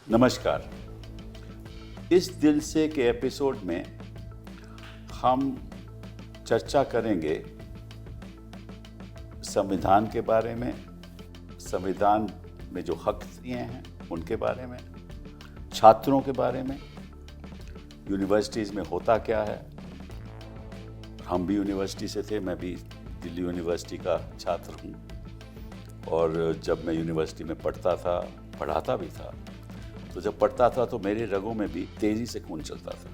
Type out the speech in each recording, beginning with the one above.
नमस्कार। इस दिल से के एपिसोड में हम चर्चा करेंगे संविधान के बारे में, संविधान में जो हक दिए हैं उनके बारे में, छात्रों के बारे में, यूनिवर्सिटीज़ में होता क्या है। हम भी यूनिवर्सिटी से थे, मैं भी दिल्ली यूनिवर्सिटी का छात्र हूँ और जब मैं यूनिवर्सिटी में पढ़ता था, पढ़ाता भी था, तो जब पढ़ता था तो मेरे रगों में भी तेज़ी से खून चलता था।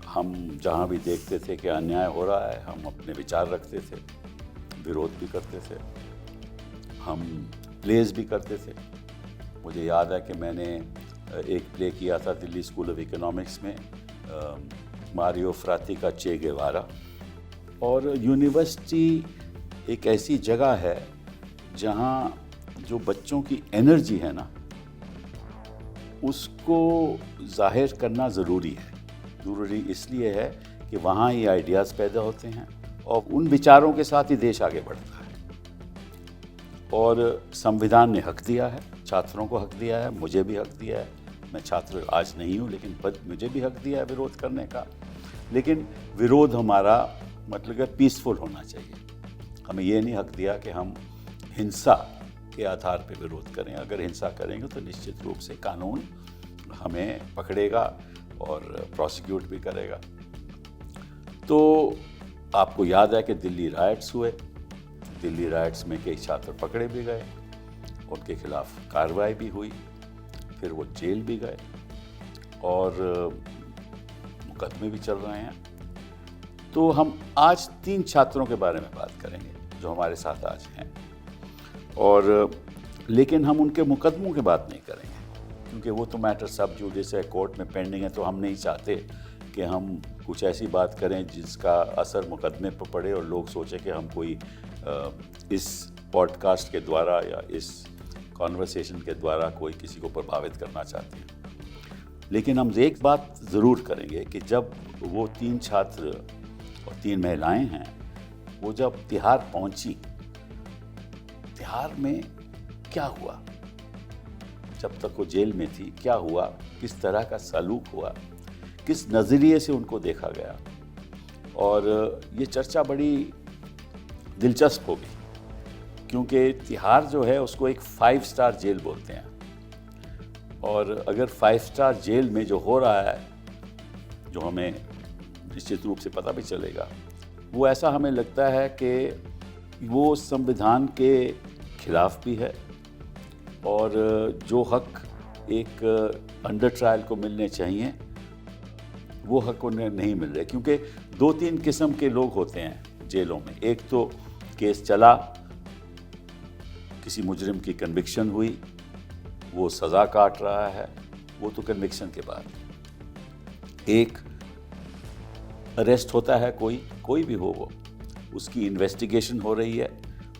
हम जहाँ भी देखते थे कि अन्याय हो रहा है, हम अपने विचार रखते थे, विरोध भी करते थे, हम प्लेज भी करते थे। मुझे याद है कि मैंने एक प्ले किया था दिल्ली स्कूल ऑफ इकोनॉमिक्स में, मारियो फ्राती का चे गेवारा। और यूनिवर्सिटी एक ऐसी जगह है जहाँ जो बच्चों की एनर्जी है ना, उसको जाहिर करना ज़रूरी है। ज़रूरी इसलिए है कि वहाँ ये आइडियाज़ पैदा होते हैं और उन विचारों के साथ ही देश आगे बढ़ता है। और संविधान ने हक दिया है, छात्रों को हक दिया है, मुझे भी हक दिया है। मैं छात्र आज नहीं हूँ, लेकिन मुझे भी हक दिया है विरोध करने का। लेकिन विरोध हमारा मतलब कि पीसफुल होना चाहिए। हमें ये नहीं हक दिया कि हम हिंसा के आधार पर विरोध करें। अगर हिंसा करेंगे तो निश्चित रूप से कानून हमें पकड़ेगा और प्रोसिक्यूट भी करेगा। तो आपको याद है कि दिल्ली राइट्स हुए। दिल्ली राइट्स में कई छात्र पकड़े भी गए, उनके खिलाफ कार्रवाई भी हुई, फिर वो जेल भी गए और मुकदमे भी चल रहे हैं। तो हम आज 3 छात्रों के बारे में बात करेंगे जो हमारे साथ आज हैं। और लेकिन हम उनके मुकदमों की बात नहीं करेंगे, क्योंकि वो तो मैटर सब जुडिस है, कोर्ट में पेंडिंग है। तो हम नहीं चाहते कि हम कुछ ऐसी बात करें जिसका असर मुकदमे पर पड़े और लोग सोचें कि हम कोई इस पॉडकास्ट के द्वारा या इस कॉन्वर्सेशन के द्वारा कोई किसी को प्रभावित करना चाहते हैं। लेकिन हम एक बात ज़रूर करेंगे कि जब वो 3 छात्र और 3 महिलाएं हैं, वो जब तिहाड़ पहुंची, तिहाड़ में क्या हुआ, जब तक वो जेल में थी क्या हुआ, किस तरह का सलूक हुआ, किस नज़रिए से उनको देखा गया। और ये चर्चा बड़ी दिलचस्प होगी, क्योंकि तिहाड़ जो है उसको एक 5 स्टार जेल बोलते हैं। और अगर 5 स्टार जेल में जो हो रहा है, जो हमें निश्चित रूप से पता भी चलेगा, वो ऐसा हमें लगता है कि वो संविधान के खिलाफ भी है और जो हक एक अंडर ट्रायल को मिलने चाहिए वो हक उन्हें नहीं मिल रहे। क्योंकि 2-3 किस्म के लोग होते हैं जेलों में। एक तो केस चला, किसी मुजरिम की कन्विक्शन हुई, वो सज़ा काट रहा है, वो तो कन्विक्शन के बाद। एक अरेस्ट होता है, कोई भी हो, वो उसकी इन्वेस्टिगेशन हो रही है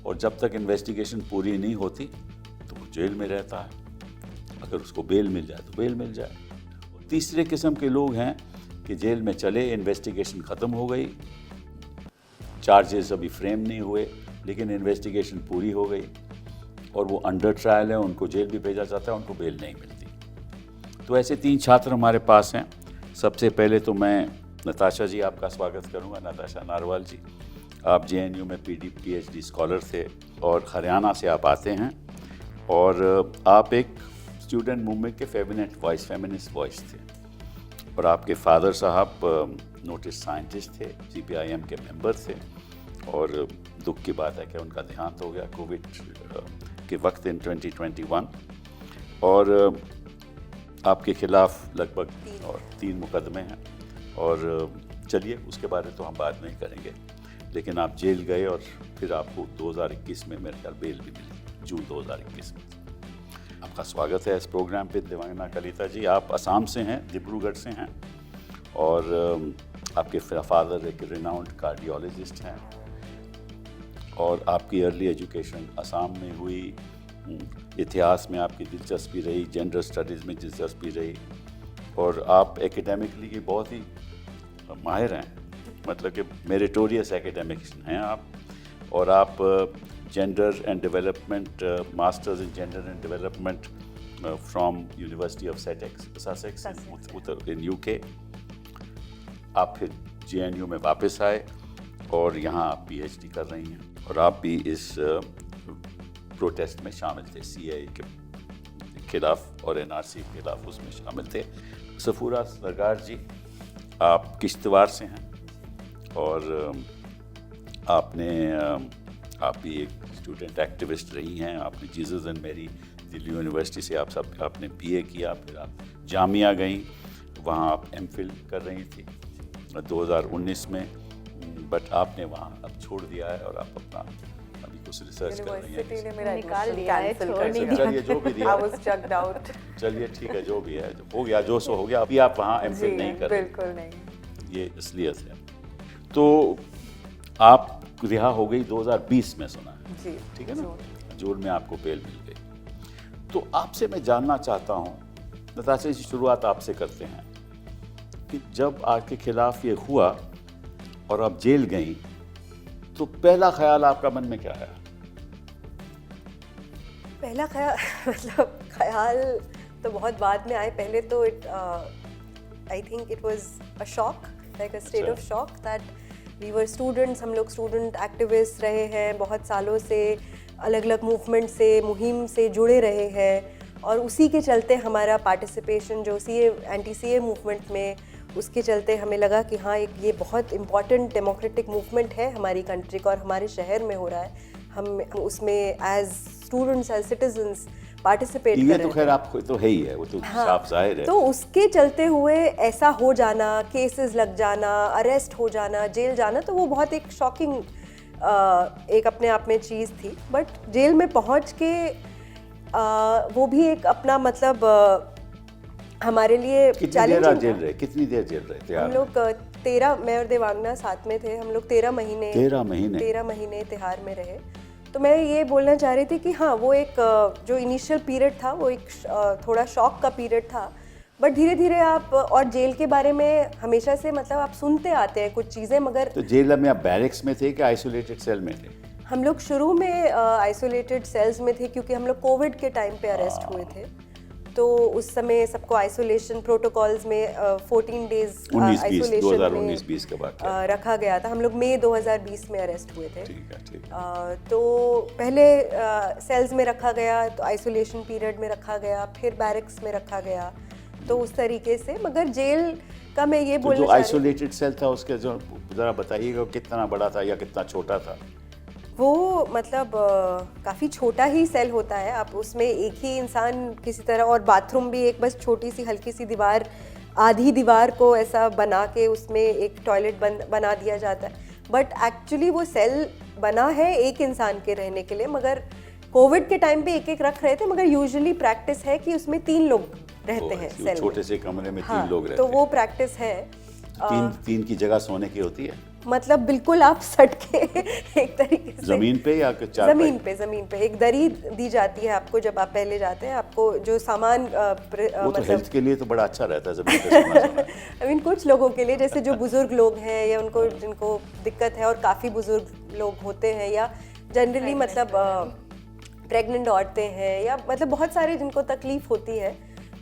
और जब तक इन्वेस्टिगेशन पूरी नहीं होती तो वो जेल में रहता है। अगर उसको बेल मिल जाए तो बेल मिल जाए। तीसरे किस्म के लोग हैं कि जेल में चले, इन्वेस्टिगेशन ख़त्म हो गई, चार्जेस अभी फ्रेम नहीं हुए, लेकिन इन्वेस्टिगेशन पूरी हो गई और वो अंडर ट्रायल है, उनको जेल भी भेजा जाता है, उनको बेल नहीं मिलती। तो ऐसे 3 छात्र हमारे पास हैं। सबसे पहले तो मैं नताशा जी, आपका स्वागत करूँगा। नताशा नारवाल जी, आप JNU में PhD स्कॉलर थे और हरियाणा से आप आते हैं और आप एक स्टूडेंट मूवमेंट के फेमिनिस्ट वॉइस थे। और आपके फादर साहब नोटिस साइंटिस्ट थे, CPIM के मेंबर थे और दुख की बात है कि उनका देहांत हो गया कोविड के वक्त इन 2021। और आपके खिलाफ लगभग 3 मुकदमे हैं। और चलिए उसके बारे में तो हम बात नहीं करेंगे, लेकिन आप जेल गए और फिर आपको 2021 में मेरे ख्याल बेल भी मिली, जून 2021 में। आपका स्वागत है इस प्रोग्राम पे। देवांगना कलिता जी, आप असम से हैं, डिब्रूगढ़ से हैं और आपके फादर एक रिनाउंड कार्डियोलॉजिस्ट हैं और आपकी अर्ली एजुकेशन असम में हुई। इतिहास में आपकी दिलचस्पी रही, जेंडर स्टडीज़ में दिलचस्पी रही और आप एकेडमिकली की बहुत ही माहिर हैं, मतलब कि मेरिटोरियस एकेडमिक्स हैं आप। और आप gender and development, masters in gender and development from university of Sussex in UK. आप फिर JNU में वापस आए और यहाँ आप PhD कर रही हैं, और आप भी इस प्रोटेस्ट में शामिल थे, CAA के खिलाफ और NRC के खिलाफ उसमें शामिल थे। सफूरा सरगार जी, आप किश्तवाड़ से हैं और आप भी एक स्टूडेंट एक्टिविस्ट रही हैं। आपने Jesus and Mary Delhi University से आपने BA किया, फिर आप जामिया गई, वहाँ आप MPhil कर रही थी 2019 में, बट आपने वहाँ अब छोड़ दिया है और आप अपना अभी कुछ रिसर्च कर रही हैं। यूनिवर्सिटी ने मेरा निकाल एडमिशन दिया है, कैंसिल छोड़ कर नहीं दिया। चलिए जो भी दिया, I was chucked out। चलिए ठीक है, जो भी है हो गया, जो सो हो गया। अभी आप वहाँ MPhil नहीं कर रहे, बिल्कुल नहीं। ये इसलिए है। तो आप रिहा हो गई 2020 में, सुना है, जी, ठीक है ना, जून में आपको बेल मिल गई। तो आपसे मैं जानना चाहता हूँ, नताशा जी, शुरुआत आपसे करते हैं कि जब आपके खिलाफ ये हुआ और आप जेल गई, तो पहला ख्याल आपका मन में क्या आया? पहला ख्याल मतलब ख्याल तो बहुत बाद में आए। पहले तो I think it was a shock, like a state of shock that we were students. हम लोग स्टूडेंट एक्टिविस्ट रहे हैं बहुत सालों से, अलग अलग मूवमेंट से, मुहिम से जुड़े रहे हैं, और उसी के चलते हमारा पार्टिसिपेशन जो एंटी CAA मूवमेंट में, उसके चलते हमें लगा कि हाँ, एक ये बहुत इम्पॉर्टेंट डेमोक्रेटिक मूवमेंट है हमारी कंट्री का और हमारे शहर में हो रहा है। हम उसमें as students, as citizens participate कर रहे हैं। ये तो खैर आपको तो है ही है, वो तो साफ जाहिर है। तो उसके चलते हुए ऐसा हो जाना, केसेस लग जाना, अरेस्ट हो जाना, जेल जाना, तो वो बहुत एक शॉकिंग एक अपने आप में चीज़ थी। बट जेल में पहुंच के वो भी एक अपना मतलब हमारे लिए चैलेंजिंग। कितनी देर जेल रहे थे? हम लोग 13, मैं और देवांगना साथ में थे, हम लोग 13 महीने तिहाड़ में रहे। तो मैं ये बोलना चाह रही थी कि हाँ, वो एक जो इनिशियल पीरियड था वो एक थोड़ा शॉक का पीरियड था, बट धीरे धीरे आप, और जेल के बारे में हमेशा से मतलब आप सुनते आते हैं कुछ चीज़ें, मगर तो जेल में आप बैरिक्स में थे कि आइसोलेटेड सेल में थे? हम लोग शुरू में आइसोलेटेड सेल्स में थे, क्योंकि हम लोग कोविड के टाइम पे अरेस्ट हुए थे। तो उस समय सबको आइसोलेशन प्रोटोकॉल्स में 14 डेज आइसोलेशन 2019-20 के बाद रखा गया था। हम लोग मई 2020 में अरेस्ट हुए थे। ठीक है। तो पहले सेल्स में रखा गया, तो आइसोलेशन पीरियड में रखा गया, फिर बैरक्स में रखा गया, तो उस तरीके से। मगर जेल का मैं ये बोलना जो आइसोलेटेड सेल था उसके जो जरा बताइएगा, कितना बड़ा था या कितना छोटा था? वो मतलब काफ़ी छोटा ही सेल होता है। आप उसमें एक ही इंसान किसी तरह, और बाथरूम भी एक बस छोटी सी हल्की सी दीवार, आधी दीवार को ऐसा बना के उसमें एक टॉयलेट बना दिया जाता है। बट एक्चुअली वो सेल बना है एक इंसान के रहने के लिए, मगर कोविड के टाइम पे एक रख रहे थे, मगर यूजुअली प्रैक्टिस है कि उसमें 3 लोग रहते हैं सेल में। छोटे से कमरे में 3 लोग रहते तो हैं। वो प्रैक्टिस है। तीन की जगह सोने की होती है? मतलब बिल्कुल आप सट के एक तरीके से जमीन पे या जमीन पे एक दरी दी जाती है आपको जब आप पहले जाते हैं। आपको जो सामान वो तो हेल्थ के लिए तो बड़ा अच्छा रहता है जमीन पे। आई मीन कुछ लोगों के लिए, जैसे जो बुजुर्ग लोग हैं या उनको जिनको दिक्कत है, और काफ़ी बुजुर्ग लोग होते हैं, या जनरली मतलब प्रेग्नेंट औरतें हैं, या मतलब बहुत सारे जिनको तकलीफ होती है,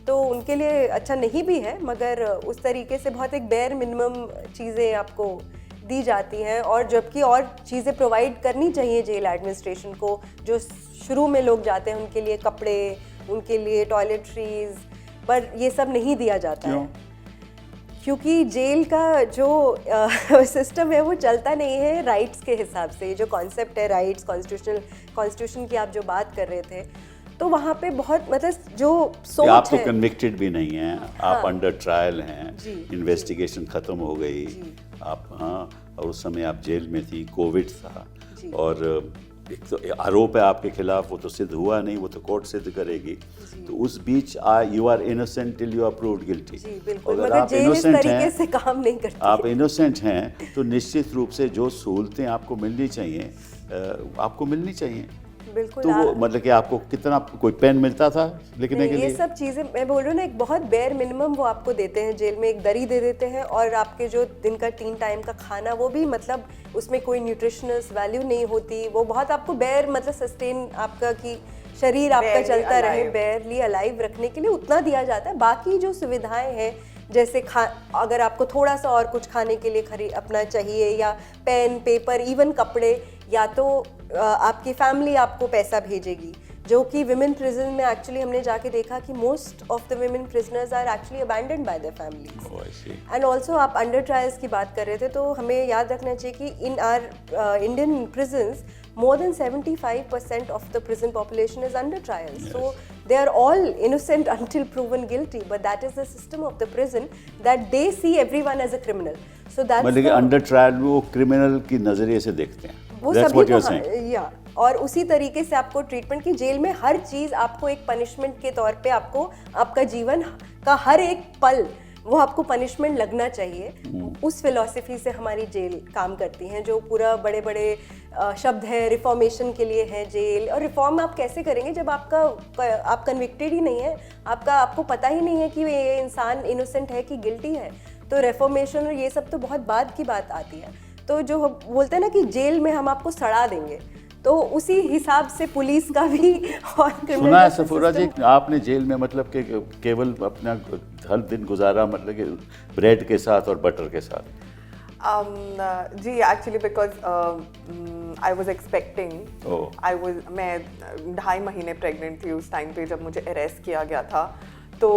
तो उनके लिए अच्छा नहीं भी है। मगर उस तरीके से बहुत एक बेयर मिनिमम चीज़ें आपको दी जाती हैं, और जबकि और चीज़ें प्रोवाइड करनी चाहिए जेल एडमिनिस्ट्रेशन को। जो शुरू में लोग जाते हैं उनके लिए कपड़े, उनके लिए टॉयलेटरीज, पर ये सब नहीं दिया जाता है, क्योंकि जेल का जो सिस्टम है वो चलता नहीं है राइट्स के हिसाब से। जो कॉन्सेप्ट है राइट्स, कॉन्स्टिट्यूशन की आप जो बात कर रहे थे, तो वहाँ पे बहुत मतलब जो सोच है। आप तो कन्विक्टेड भी नहीं हैं, आप अंडर ट्रायल हैं, इन्वेस्टिगेशन ख़त्म हो गई, आप और उस समय आप जेल में थी, कोविड था, और एक तो आरोप है आपके खिलाफ, वो तो सिद्ध हुआ नहीं, वो तो कोर्ट सिद्ध करेगी। तो उस बीच you are innocent till you are proved guilty. अगर आप इनोसेंट हैं, से काम नहीं करती। आप इनोसेंट हैं तो निश्चित रूप से जो सहूलतें आपको मिलनी चाहिए आपको मिलनी चाहिए। बिल्कुल। तो वो मतलब कि आपको कितना कोई पेन मिलता था लिखने के लिए? ये सब चीज़ें मैं बोल रही हूँ ना, एक बहुत बेयर मिनिमम वो आपको देते हैं जेल में। एक दरी दे देते हैं, और आपके जो दिन का 3 टाइम का खाना, वो भी मतलब उसमें कोई न्यूट्रिशनल वैल्यू नहीं होती। वो बहुत आपको बेयर मतलब सस्टेन आपका कि शरीर आपका Barely चलता रहे, alive. बेयरली अलाइव रखने के लिए उतना दिया जाता है। बाकी जो सुविधाएं हैं जैसे अगर आपको थोड़ा सा और कुछ खाने के लिए अपना चाहिए, या पेन पेपर, इवन कपड़े, या तो आपकी फैमिली आपको पैसा भेजेगी, जो कि विमेन प्रिजन में एक्चुअली हमने जाके देखा कि most of the women prisoners are actually abandoned by their families. And also आप अंडर ट्रायल्स की बात कर रहे थे, तो हमें याद रखना चाहिए कि इन are Indian prisons more than 75% of the prison population is under trial. Yes. So they are all innocent until proven guilty, but that is the system of the prison, that they see everyone as a criminal. So that's मतलब कि under trial वो criminal की नजरिए से देखते हैं। वो That's सभी what you're को saying. या और उसी तरीके से आपको ट्रीटमेंट की, जेल में हर चीज आपको एक पनिशमेंट के तौर पे, आपको आपका जीवन का हर एक पल वो आपको पनिशमेंट लगना चाहिए। उस फिलॉसफी से हमारी जेल काम करती हैं, जो पूरा बड़े बड़े शब्द है रिफॉर्मेशन के लिए है जेल। और रिफॉर्म आप कैसे करेंगे जब आप कन्विक्टेड ही नहीं है, आपको पता ही नहीं है कि ये इंसान इनोसेंट है कि गिल्टी है। तो रिफॉर्मेशन और ये सब तो बहुत बाद की बात आती है। तो जो बोलते हैं ना कि जेल में हम आपको सड़ा देंगे, तो उसी हिसाब से पुलिस का भी और सुना है सफूरा जी, आपने जेल में मतलब कि केवल अपना हर दिन गुजारा मतलब कि ब्रेड के साथ और बटर के साथ? जी actually because I was expecting, मैं 2.5 महीने प्रेग्नेंट थी उस टाइम पे जब मुझे अरेस्ट किया गया था। तो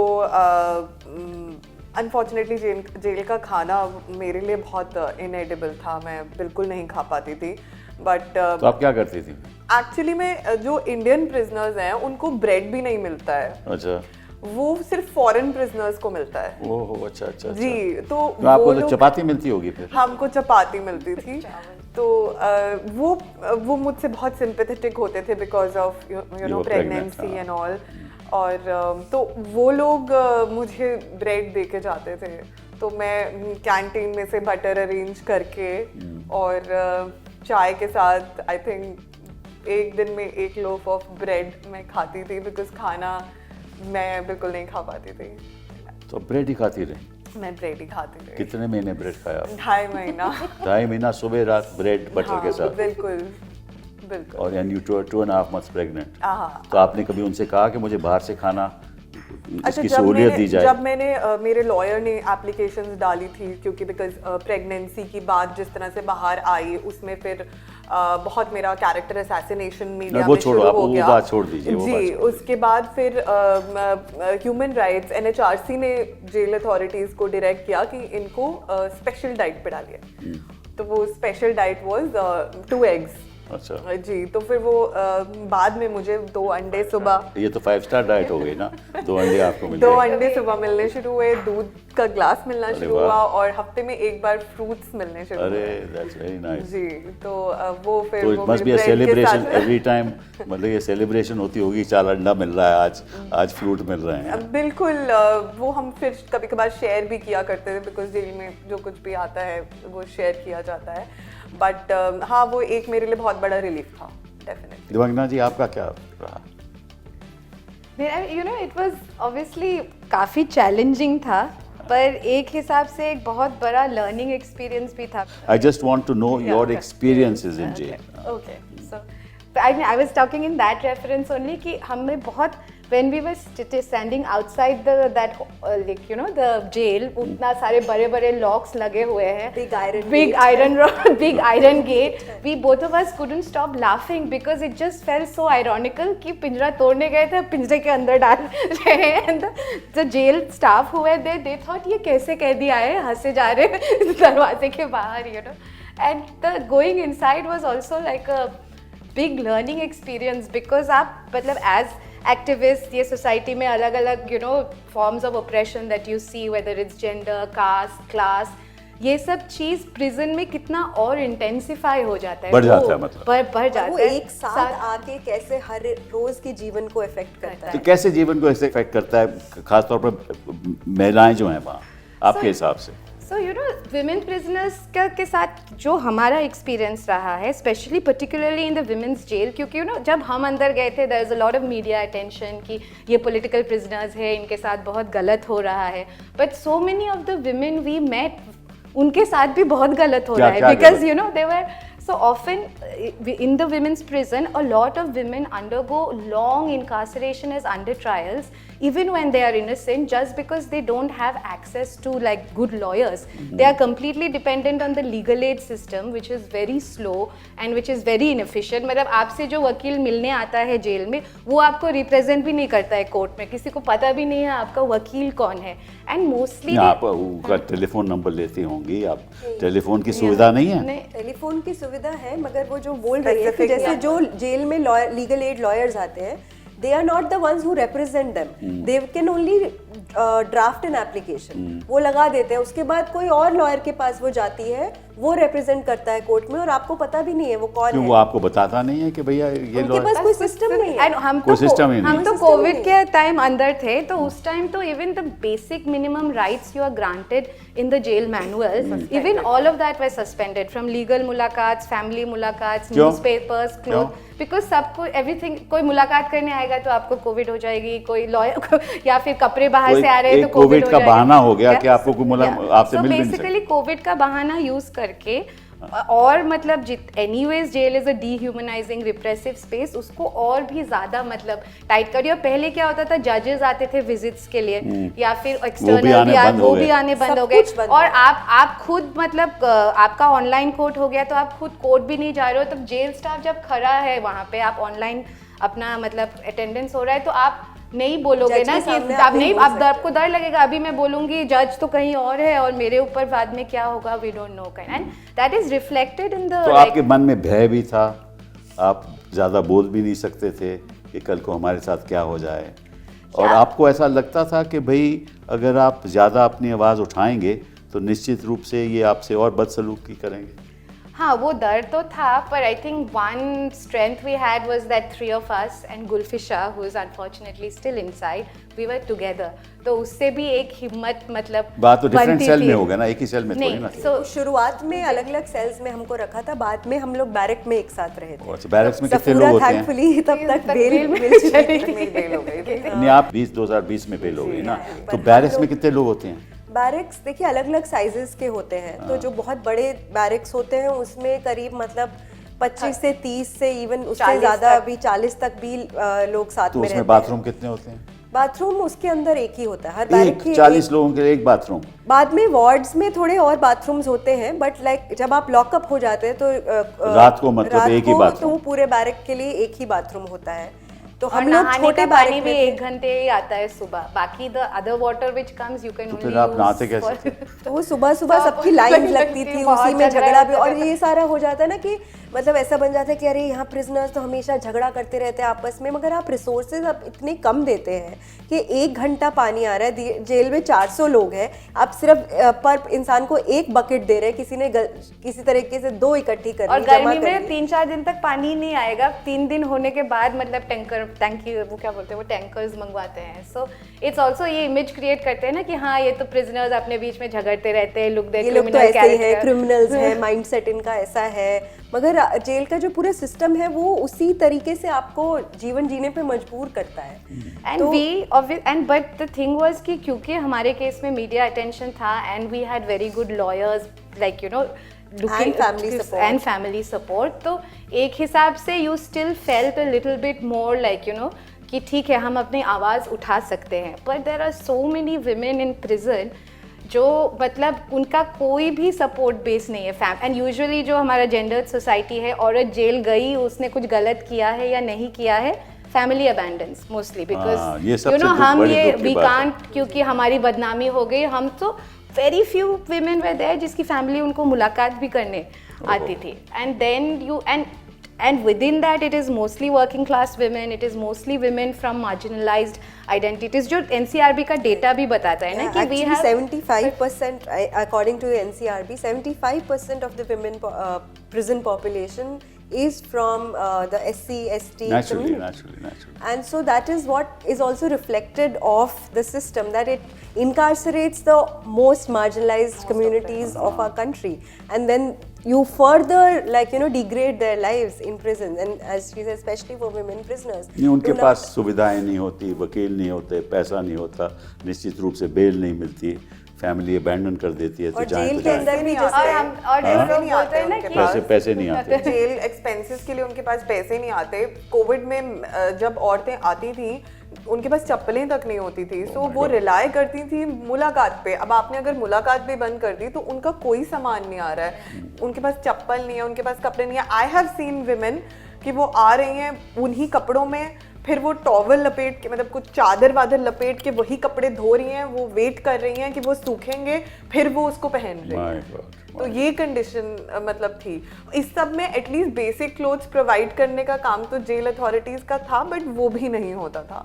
अनफॉर्चुनेटली जेल का खाना मेरे लिए बहुत इनएडिबल था, मैं बिल्कुल नहीं खा पाती थी। बट तो आप क्या करती थी? एक्चुअली में जो इंडियन प्रिजनर्स हैं उनको ब्रेड भी नहीं मिलता है। अच्छा, वो सिर्फ फॉरेन प्रिजनर्स को मिलता है। ओहो, अच्छा अच्छा जी। तो आपको तो चपाती मिलती होगी फिर? हमको चपाती मिलती थी। तो वो मुझसे बहुत सिंपैथेटिक होते थे because of you know pregnancy and all. और तो वो लोग मुझे ब्रेड दे के जाते थे, तो मैं कैंटीन में से बटर अरेंज करके और चाय के साथ आई थिंक एक दिन में 1 लोफ ऑफ ब्रेड मैं खाती थी, बिकॉज खाना मैं बिल्कुल नहीं खा पाती थी। तो ब्रेड ही खाती रही? मैं ब्रेड ही खाती रही। कितने महीने ब्रेड खाया आप? 2.5 महीना। 2.5 महीना सुबह रात ब्रेड बटर के साथ? बिल्कुल बिल्कुल। और एंड यू 2.5 months प्रेग्नेंट। हाँ। तो आपने कभी उनसे कहा कि मुझे बाहर से खाना इसकी जब सहूलियत दी जाए? जब मैंने मेरे लॉयर ने एप्लीकेशंस डाली थी, क्योंकि बिकॉज प्रेगनेंसी की बात जिस तरह से बाहर आई उसमें फिर बहुत मेरा कैरेक्टर असैसिनेशन मीडिया में शुरू हो गया। वो बात छोड़ दीजिए। जी, उसके बाद फिर ह्यूमन राइट्स NHRC ने जेल अथॉरिटीज को डायरेक्ट किया कि इनको स्पेशल डाइट पे डालिए। तो वो स्पेशल डाइट वाज 2 eggs। अच्छा जी। तो फिर वो बाद में मुझे 2 अंडे सुबह, ये तो 5 स्टार डाइट हो गई ना, 2 अंडे आपको मिल 2 गए। अंडे सुबह मिलने शुरू हुए, दूध का ग्लास मिलना शुरू हुआ, और हफ्ते में 1 बार फ्रूट्स मिलने शुरू हुए। अरे दैट्स वेरी नाइस। जी। तो वो फिर तो it must be a celebration every time, मतलब ये सेलिब्रेशन होती होगी, 4 अंडा मिल रहा है, आज फ्रूट मिल रहे हैं। बिल्कुल। वो हम फिर कभी कभार शेयर भी किया करते थे, बिकॉज जेल में जो कुछ भी आता है वो शेयर किया जाता है। बट हाँ, वो एक मेरे लिए बहुत बड़ा रिलीफ था डेफिनेटली। दिवंगना जी, आपका क्या रहा? मेरा इट वाज ऑब्वियसली काफ़ी चैलेंजिंग था, पर एक हिसाब से एक बहुत बड़ा लर्निंग एक्सपीरियंस भी था। I just want to know your experiences in jail. Okay, so I was talking in that reference only कि हमें बहुत when we were standing outside that like the jail, उतना सारे बड़े बड़े locks लगे हुए हैं, big iron gate, we both of us couldn't stop laughing because it just felt so ironical कि पिंजरा तोड़ने गए थे, पिंजरे के अंदर डाल रहे हैं, and the jail staff हुए they thought ये कैसे कैदी आए, हंसे जा रहे हैं दरवाजे के बाहर, and the going inside was also like a big learning experience because आप मतलब as activists, ये society में अलग अलग forms of oppression that you see, whether it's gender, caste, class, ये सब चीज प्रिजन में कितना और इंटेंसिफाई हो जाता है, बढ़ जाता है, मतलब बढ़ जाता है। वो एक साथ आके कैसे हर रोज के जीवन को इफेक्ट करता है। तो कैसे जीवन को ऐसे इफेक्ट करता है, खासतौर पर महिलाएं जो हैं वहाँ, आपके हिसाब से? सो विमेन प्रिजनर्स के साथ जो हमारा एक्सपीरियंस रहा है, specially particularly in the women's jail, क्योंकि जब हम अंदर गए थे there is a lot of media attention कि ये पॉलिटिकल प्रिजनर्स है, इनके साथ बहुत गलत हो रहा है, but so many of the women we met, उनके साथ भी बहुत गलत हो रहा है, because they were So often in the women's prison, a lot of women undergo long incarceration as under trials, even when they are innocent, just because they don't have access to like good lawyers. They are completely dependent on the legal aid system, which is very slow and which is very inefficient. मतलब आपसे जो वकील मिलने आता है jail में, वो आपको रिप्रेजेंट भी नहीं करता है कोर्ट में, किसी को पता भी नहीं है आपका वकील कौन है. एंड मोस्टली आप उनका टेलीफोन नंबर लेती होंगी आप, टेलीफोन की सुविधा नहीं है? टेलीफोन की सुविधा है, मगर वो जो बोल रही है कि जैसे जो जेल में लीगल एड लॉयर्स आते हैं, they are not the ones who represent them. They can only draft an application. वो लगा देते हैं, उसके बाद कोई और लॉयर के पास वो जाती है, वो रिप्रेजेंट करता है कोर्ट में, और आपको पता भी नहीं है वो कौन है. वो आपको बताता नहीं है कि भैया ये उनके पास कोई सिस्टम नहीं है. हम कोई सिस्टम ही नहीं. हम तो कोविड के टाइम अंदर थे, तो उस टाइम तो even the basic minimum rights you are granted in the jail manual, even all of that were suspended, from legal मुलाकात, फैमिली मुलाकात, न्यूज़पेपर्स, क्लोथ, बिकॉज सबको एवरीथिंग, कोई मुलाकात करने आएगा तो आपको कोविड हो जाएगी, कोई लॉयर या फिर कपड़े बाहर से आ रहे हैं तो कोविड का बहाना हो गया कि आपको आपसे मिल भी नहीं सकते. बेसिकली कोविड का बहाना यूज करके, और मतलब anyways jail is a dehumanising repressive space, उसको और भी ज्यादा मतलब टाइट करिए. और पहले क्या होता था, जजेस आते थे विजिट्स के लिए या फिर एक्सटर्नल, वो भी आने बंद हो गए. और आप खुद मतलब आपका ऑनलाइन कोर्ट हो गया, तो आप खुद कोर्ट भी नहीं जा रहे हो. तब जेल स्टाफ जब खड़ा है वहाँ पे, आप ऑनलाइन अपना मतलब अटेंडेंस हो रहा है, तो आप नहीं बोलोगे ना कि आप नहीं, आपको डर लगेगा. अभी मैं बोलूंगी जज तो कहीं और है और मेरे ऊपर बाद में क्या होगा, we don't know. And that is reflected in the. तो आपके मन में भय भी था, आप ज़्यादा बोल भी नहीं सकते थे कि कल को हमारे साथ क्या हो जाए, और आपको ऐसा लगता था कि भाई अगर आप ज़्यादा अपनी आवाज़ उठाएंगे तो निश्चित रूप से ये आपसे और बदसलूकी करेंगे. हाँ, वो डर तो था, पर I think one strength we had was that three of us and Gulfisha, who is unfortunately still inside, we were together. तो उससे भी एक हिम्मत मतलब बात तो डिफरेंट सेल में होगा ना, एक ही सेल में थोड़ी ना. तो शुरुआत में अलग अलग सेल्स में हमको रखा था, बाद में हम लोग बैरक में एक साथ रहे थे. अच्छा, बैरक्स में कितने लोग होते हैं? थैंकफुली तब तक बेल बेल हो गई थी. नहीं, आप 2020 में बेल हो गई ना, तो बैरक्स में कितने लोग होते हैं? बैरक्स देखिए अलग अलग साइजेस के होते हैं. तो जो बहुत बड़े बैरक्स होते हैं उसमें करीब मतलब 25 से 30 से इवन उससे ज़्यादा अभी 40 तक भी लोग साथ में रहते हैं. तो उसमें बाथरूम कितने होते हैं? बाथरूम उसके अंदर एक ही होता है हर बैरक के. 40 लोगों के लिए एक बाथरूम. बाद में वार्ड्स में थोड़े और बाथरूम्स होते हैं, बट लाइक जब आप लॉकअप हो जाते हैं तो रात को मतलब एक ही बाथरूम. तो पूरे बैरक के लिए एक ही बाथरूम होता है. तो हम लोग छोटे पानी भी 1 घंटे ही आता है सुबह, बाकी the other water which comes you can only. फिर आप नहाते कैसे? तो वो सुबह सुबह सबकी लाइन लगती थी, उसी में झगड़ा भी, और ये सारा हो जाता है ना कि मतलब ऐसा बन जाता है कि अरे यहाँ प्रिजनर्स तो हमेशा झगड़ा करते रहते हैं आपस में, मगर आप रिसोर्सेज आप इतने कम देते हैं कि 1 घंटा पानी आ रहा है, जेल में 400 लोग हैं, आप सिर्फ पर इंसान को 1 बकेट दे रहे हैं, किसी ने किसी तरीके से 2 इकट्ठी कर ली. और गर्मी में 3-4 दिन तक पानी नहीं आएगा, 3 दिन होने के बाद मतलब टैंकी वो क्या बोलते हैं, वो टैंकर्स मंगवाते हैं. सो इट्स ऑल्सो ये इमेज क्रिएट करते हैं ना कि हाँ ये तो प्रिजनर्स अपने बीच में झगड़ते रहते हैं, लुक दे क्रिमिनल्स है, माइंडसेट इनका ऐसा है. मगर जेल का जो पूरा सिस्टम है वो उसी तरीके से आपको जीवन जीने पे मजबूर करता है. And but the thing was कि क्योंकि हमारे केस में मीडिया अटेंशन था and we had very good lawyers like you know and family support, तो एक हिसाब से you still felt a little bit more like you know कि ठीक है हम अपनी आवाज़ उठा सकते हैं. But there are so many women in prison जो मतलब उनका कोई भी सपोर्ट बेस नहीं है. एंड यूजुअली जो हमारा जेंडर्ड सोसाइटी है, औरत जेल गई उसने कुछ गलत किया है या नहीं किया है, family abandons mostly, because you know हम ये वी कांट, क्योंकि हमारी बदनामी हो गई. हम तो very few women were there जिसकी फैमिली उनको मुलाकात भी करने आती थी. And then you and within that it is mostly working class women, it is mostly women from marginalized identities, जो NCRB का डेटा भी बताता है ना कि we have 75% according to NCRB 75% of the women prison population is from the SC, ST naturally. And so that is what is also reflected of the system, that it incarcerates the most marginalized communities of our country, and then you further like you know degrade their lives in prison, and as she said especially for women prisoners. नहीं, उनके पास सुविधाएं नहीं होती, वकील नहीं होते, पैसा नहीं होता, निश्चित रूप से बेल नहीं मिलती, फैमिली अबैंडन कर देती है तो और जाए जेल तो के जाए। अंदर भी नहीं जैसे और जैसे लोग बोलते हैं ना कि पैसे नहीं आते। जेल एक्सपेंसेस के लिए उनके पास पैसे नहीं आते। कोविड में जब औरतें आती थी उनके पास चप्पलें तक नहीं होती थी, सो वो रिलाय करती थी मुलाकात पे। अब आपने अगर मुलाकात भी बंद कर दी तो उनका कोई सामान नहीं आ रहा है, उनके पास चप्पल नहीं है, उनके पास कपड़े नहीं है। आई हैव सीन विमेन कि वो आ रही हैं उन्हीं कपड़ों में, फिर वो टॉवल लपेट के, मतलब कुछ चादर वादर लपेट के वही कपड़े धो रही हैं, वो वेट कर रही हैं कि वो सूखेंगे, फिर वो उसको पहन रही My हैं। God, तो ये कंडीशन मतलब थी। इस सब में एटलीस्ट बेसिक क्लोथ्स प्रोवाइड करने का काम तो जेल अथॉरिटीज का था, बट वो भी नहीं होता था।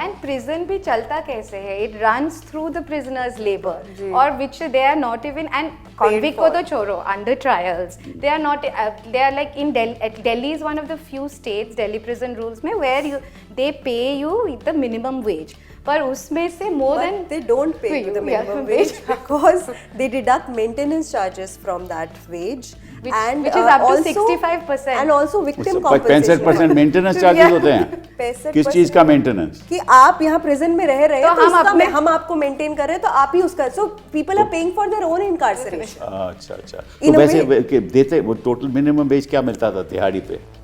एंड प्रिजन भी चलता कैसे है, it runs through the prisoners labour, और which they are not even, and convict को तो छोड़ो, under trials they are not, they are like in Delhi is one of the few states, Delhi prison rules में where you they pay you the minimum wage, पर उसमें से more than they don't pay you the minimum wage because they deduct maintenance charges from that wage, which is up to 65%. and also victim 65% compensation maintenance charges होते हैं। 65% किस चीज का maintenance? कि आप यहाँ प्रिजन में रह रहे हैं तो तो हम अपने- हम आपको मेंटेन कर रहे हैं, तो आप ही उसका, so people are paying for their own incarceration. अच्छा अच्छा। In तो a वैसे way- देते वो टोटल मिनिमम वेज क्या मिलता था तिहाड़ी पे?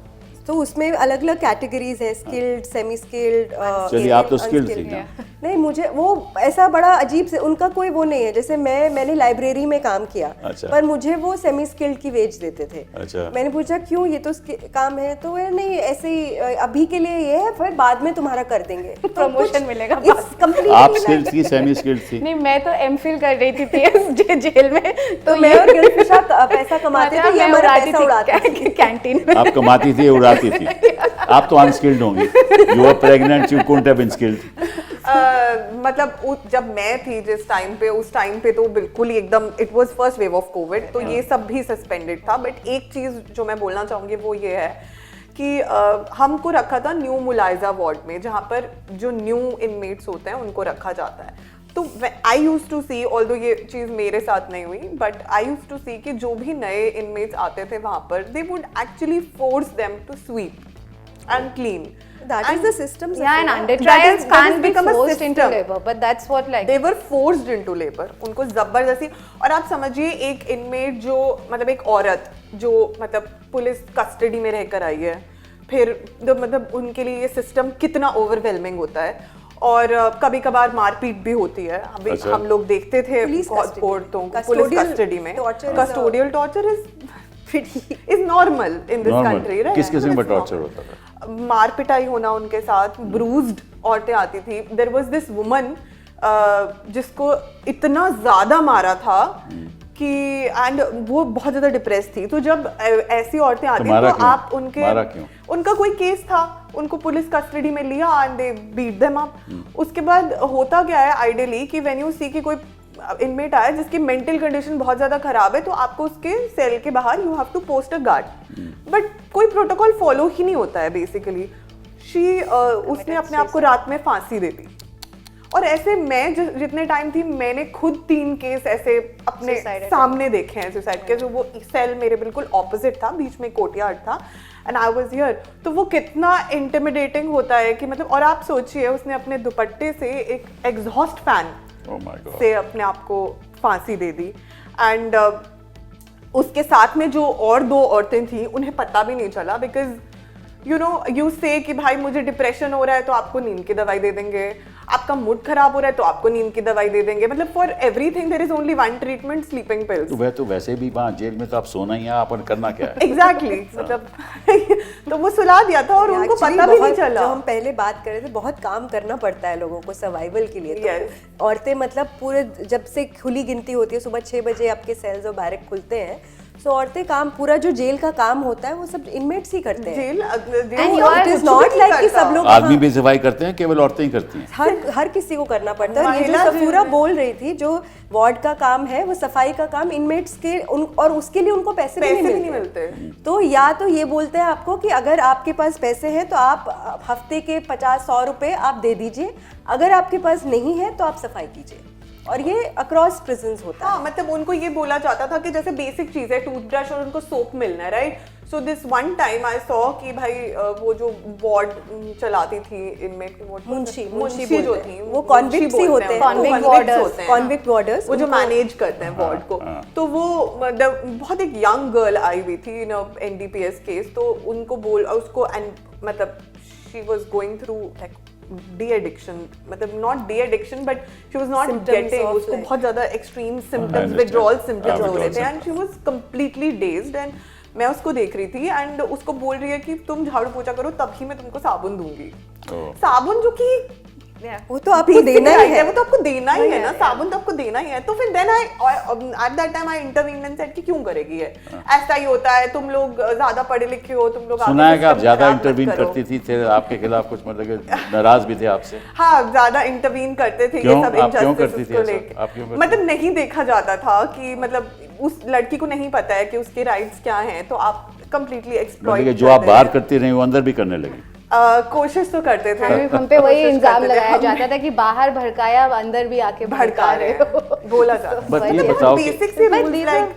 तो उसमें अलग अलग कैटेगरीज है, स्किल्ड, सेमी स्किल्ड। चलिए, आप तो skilled थी ना। नहीं, मुझे वो ऐसा बड़ा अजीब से उनका कोई वो नहीं है। जैसे मैंने लाइब्रेरी में काम किया, अच्छा। पर मुझे वो सेमी स्किल्ड की वेज देते थे। अच्छा। मैंने पूछा क्यों, ये तो काम है, तो वो नहीं ऐसे ही अभी के लिए ये है, फिर बाद में तुम्हारा कर देंगे, तो Promotion मिलेगा It's बाद में। completely आप like- स्किल्ड थी, सेमी स्किल्ड थी? नहीं, मैं तो एमफिल कर रही थी जेल में, तो मैं और गिलफिशा पैसा कमाते थे, ये हमारा पैसा उड़ाते थे कैंटीन में। आप कमाती थी, उड़ाती थी। आप तो अनस्किल्ड होंगी। You were pregnant, you couldn't have been skilled. मतलब जब मैं थी जिस टाइम पे, उस टाइम पे तो बिल्कुल ही एकदम it was first wave of Covid, तो ये सब भी सस्पेंडेड था। बट एक चीज़ जो मैं बोलना चाहूँगी वो ये है कि हमको रखा था न्यू मुलाइजा वार्ड में, जहाँ पर जो न्यू इनमेट्स होते हैं उनको रखा जाता है। तो I use to see, although ये चीज़ मेरे साथ नहीं हुई, but I use to see कि जो भी नए इनमेट्स आते थे वहाँ पर, they would actually force them to sweep and clean. That is the system. Yeah, and under That trials is can't be become a forced into system. labor, but that's what like. They were forced into labor. उनको जबरदस्ती। और आप समझिए एक inmate जो, मतलब एक औरत जो मतलब पुलिस कस्टडी में रहकर आई है, फिर तो मतलब उनके लिए ये सिस्टम कितना ओवरवेलमिंग होता है। और कभी कभार मारपीट भी होती है। अभी अच्छा। हम लोग देखते थे Police custody. औरतों को पुलिस Custodial कस्टडी में। torture is custodial torture is normal in this country, right? किस किस्म का टॉर्चर होता था? मार पिटाई होना उनके साथ, ब्रूज्ड औरतें आती थी। देयर वाज दिस वुमन जिसको इतना ज्यादा मारा था कि एंड वो बहुत ज्यादा डिप्रेस थी। तो जब ऐसी औरतें आती मारा तो क्यों? आप उनके, मारा क्यों? उनका कोई केस था, उनको पुलिस कस्टडी में लिया and they beat them up. उसके बाद होता क्या है आइडियली कि व्हेन यू सी कि कोई इनमेट आया जिसकी मेंटल कंडीशन बहुत ज्यादा खराब है, तो आपको उसके सेल के बाहर you have to post a guard. But कोई प्रोटोकॉल फॉलो ही नहीं होता है बेसिकली। उसने अपने आप को रात में फांसी दे दी। और ऐसे मैं जितने टाइम थी, मैंने खुद 3 केस ऐसे अपने सामने देखे हैं सुसाइड के। जो वो सेल मेरे बिल्कुल ऑपोजिट था, बीच में कोर्टयार्ड था एंड आई वाज हियर। तो वो कितना इंटिमिडेटिंग होता है कि मतलब, और आप सोचिए उसने अपने दुपट्टे से एक exhaust fan Oh my God. से अपने आप को फांसी दे दी। एंड उसके साथ में जो और 2 औरतें थी उन्हें पता भी नहीं चला, बिकॉज यू से कि भाई मुझे डिप्रेशन हो रहा है तो आपको नींद की दवाई दे देंगे, आपका मूड खराब हो रहा है तो आपको नींद की दवाई दे देंगे। मतलब for everything there is only one treatment, sleeping pills. तो वह तो वैसे भी वहाँ जेल में तो आप सोना ही है, अपन करना क्या है? एग्जैक्टली मतलब तो वो सुला दिया था और उनको Actually पता भी नहीं बहुत- चला। जो हम पहले बात कर रहे थे, बहुत काम करना पड़ता है लोगों को सर्वाइवल के लिए। Yes. तो औरतें मतलब पूरे जब से खुली गिनती होती है, सुबह 6 बजे आपके सेल्स और बैरक खुलते हैं, सो औरतें काम, पूरा जो जेल का काम होता है वो सब इनमेट्स ही करते हैं। Jail And you are- it is not like कि सब लोग आदमी भी सफाई करते हैं, केवल औरतें ही करती हैं। हर किसी को करना पड़ता है। और ये जो महिला सफूरा जेल में- बोल रही थी, जो वार्ड का काम है वो सफाई का काम इनमेट्स के और उसके लिए उनको पैसे भी नहीं मिलते। तो या तो ये बोलते हैं आपको कि अगर आपके पास पैसे हैं तो आप हफ्ते के 50-100 रुपए आप दे दीजिए, अगर आपके पास नहीं है तो आप सफाई कीजिए। और ये अक्रॉस प्रिजन्स होता है। हाँ, मतलब उनको ये बोला जाता था कि जैसे बेसिक चीज है टूथब्रश और उनको सोप मिलना है, right? So this one time I saw कि भाई वो जो वार्ड चलाती थी इनमेट मुंशी जो थी वो कॉन्विक्ट्स ही होते हैं, कॉन्विक्ट वार्डर्स वो जो मैनेज करते हैं वार्ड को। तो वो मतलब बहुत एक यंग गर्ल आई हुई थी इन एनडीपीएस केस, तो उनको उसको मतलब she was going through like de-addiction, मतलब not de-addiction but she was not getting, उसको बहुत ज़्यादा extreme symptoms, withdrawal symptoms हो रहे थे and she was completely dazed and मैं उसको देख रही थी and उसको बोल रही है कि तुम झाड़ू पोछा करो तभी मैं तुमको साबुन दूंगी। साबुन जो कि वो तो आपको देना ही है, वो तो आपको देना ही है ना, साबुन तो आपको देना ही है। तो फिर then I at that time I intervene and said कि क्यों करेगी ये, ऐसा ही होता है, तुम लोग ज्यादा पढ़े लिखे हो, तुम लोग सुना है कि आप ज्यादा इंटरवीन करती थी, थे आपके खिलाफ कुछ मतलब नाराज भी थे आपसे? हाँ, ज्यादा इंटरवीन करते थे ये सब इनजस्टिस को लेकर, मतलब नहीं देखा जाता था कि मतलब उस लड़की को नहीं पता है कि उसके राइट्स क्या हैं, तो आप कंप्लीटली एक्सप्लॉइट जो आप बाहर करती रही वो अंदर भी करने लगी। कोशिश तो करते थे, हम पे वही इल्जाम लगाया जाता था कि बाहर भड़काया, अंदर भी आके भड़का रहे हो, बोला जाता। बट ये बताओ बेसिक से रूल्स लाइक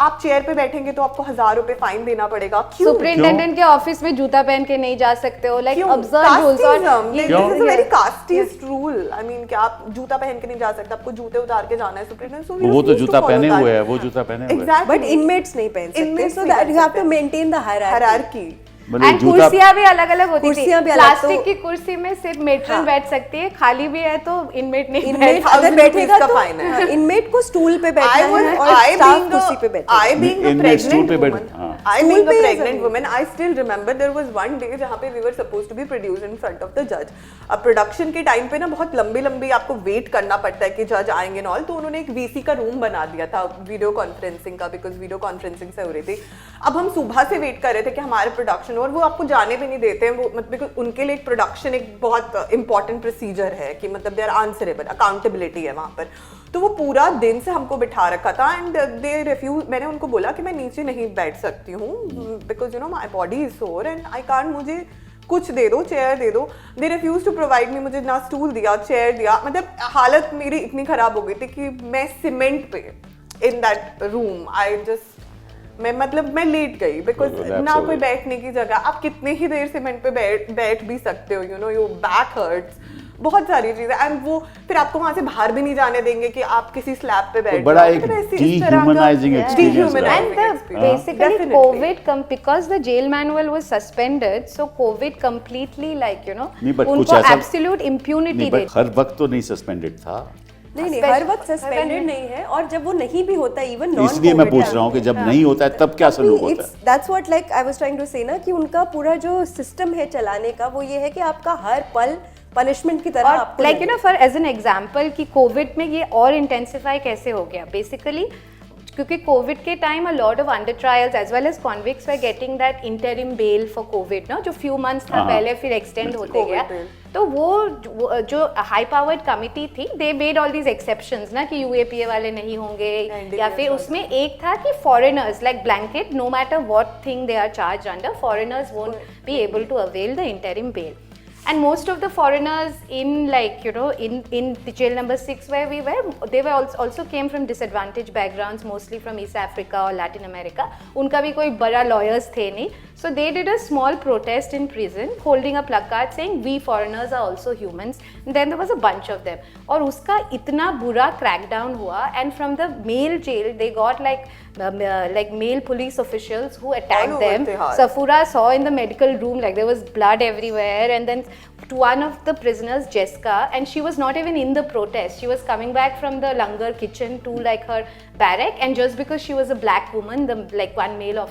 आप चेयर पे बैठेंगे तो आपको 1000 रुपए फाइन देना पड़ेगा। क्यों? सुपरिटेंडेंट के ऑफिस में जूता पहन के नहीं जा सकते हो, लाइक अब्सर्ड रूल्स। और this is a very casteist rule, I mean कि आप जूता पहन के नहीं जा सकते, आपको जूते उतार के जाना है सुपरिटेंडेंट। सो वो तो जूता पहने हुए है, वो जूता पहने हुए है, बट इनमेट्स नहीं पहन सकते, so that you have to maintain the hierarchy. And कुर्सियां भी अलग अलग होती थी, प्लास्टिक की कुर्सी में सिर्फ मेट्रन बैठ सकती है, खाली भी है तो इनमेट नहीं, इनमेट अगर बैठेगा तो फाइन है, इनमेट को स्टूल पे बैठना है और स्टाफ कुर्सी पे बैठना है। I being a pregnant woman, I still remember there was one day जहाँ पे we were supposed to be produced in front of the judge। अब प्रोडक्शन के टाइम पे ना बहुत लंबी आपको वेट करना पड़ता है कि जज आएंगे नॉल, तो उन्होंने एक वीसी का रूम बना दिया था वीडियो कॉन्फ्रेंसिंग का, बिकॉज वीडियो कॉन्फ्रेंसिंग से हो रही थी। अब हम सुबह से वेट कर रहे थे कि हमारे प्रोडक्शन, और वो आपको जाने भी नहीं देते हैं, वो मतलब उनके लिए प्रोडक्शन एक बहुत इंपॉर्टेंट प्रोसीजर है कि मतलब दे आर आंसरेबल, अकाउंटेबिलिटी है वहाँ पर। तो वो पूरा दिन से हमको बिठा रखा था एंड दे रिफ्यूज। मैंने उनको बोला कि मैं नीचे नहीं बैठ सकती हूँ because you know my body is sore and I can't, मुझे कुछ दे दो, चेयर दे दो। They refuse to provide me, मुझे ना स्टूल दिया, चेयर दिया, मतलब हालत मेरी इतनी खराब हो गई थी कि मैं सीमेंट पे in that room I just मैं लेट गई बिकॉज ना कोई बैठने की जगह। आप कितने ही देर सीमेंट पे बैठ भी सकते हो, you know your back hurts, बहुत सारी चीजें। एंड वो फिर आपको वहां से बाहर भी नहीं जाने देंगे कि आप किसी स्लैब पे बैठ, बड़ा एक dehumanizing experience रहा। And basically COVID because the jail manual was suspended, so COVID completely like you know उनको absolute impunity दे। हर वक्त तो नहीं सस्पेंडेड था, नहीं हर वक्त सस्पेंडेड नहीं है, और जब वो नहीं भी होता इवन नॉन, इसलिए मैं पूछ रहा हूँ कि जब नहीं होता है तब क्या सलूक होता है। That's what like I was trying to say ना कि उनका पूरा जो सिस्टम है चलाने का वो ये है कि आपका हर पल पनिशमेंट की तरह आपको like you know for as an example कि कोविड में ये और इंटेंसिफाई कैसे हो गया बेसिकली, क्योंकि कोविड के time a lot of under trials as well as convicts were getting that interim bail for Covid ना, जो फ्यू मंथ्स था पहले फिर एक्सटेंड होते गया। तो वो जो हाई पावर्ड कमिटी थी, they made all these exceptions ना कि यूएपीए वाले नहीं होंगे, या फिर उसमें एक था कि foreigners like blanket no matter what thing they are charge under, foreigners won't be able to avail the interim bail. And most of the foreigners in like you know in the jail number 6 where we were, they were also came from disadvantaged backgrounds, mostly from East Africa or Latin America. उनका भी कोई बड़ा lawyers थे नहीं, so they did a small protest in prison holding a placard saying we foreigners are also humans. And then there was a bunch of them, और उसका इतना बुरा crackdown हुआ, and from the male jail they got like male police officials who attacked them. Safura saw in the medical room like there was blood everywhere, and then to one of the prisoners, Jessica, and she was not even in the protest. She was coming back from the langar kitchen to like her barrack, and just because she was a black woman, the like one male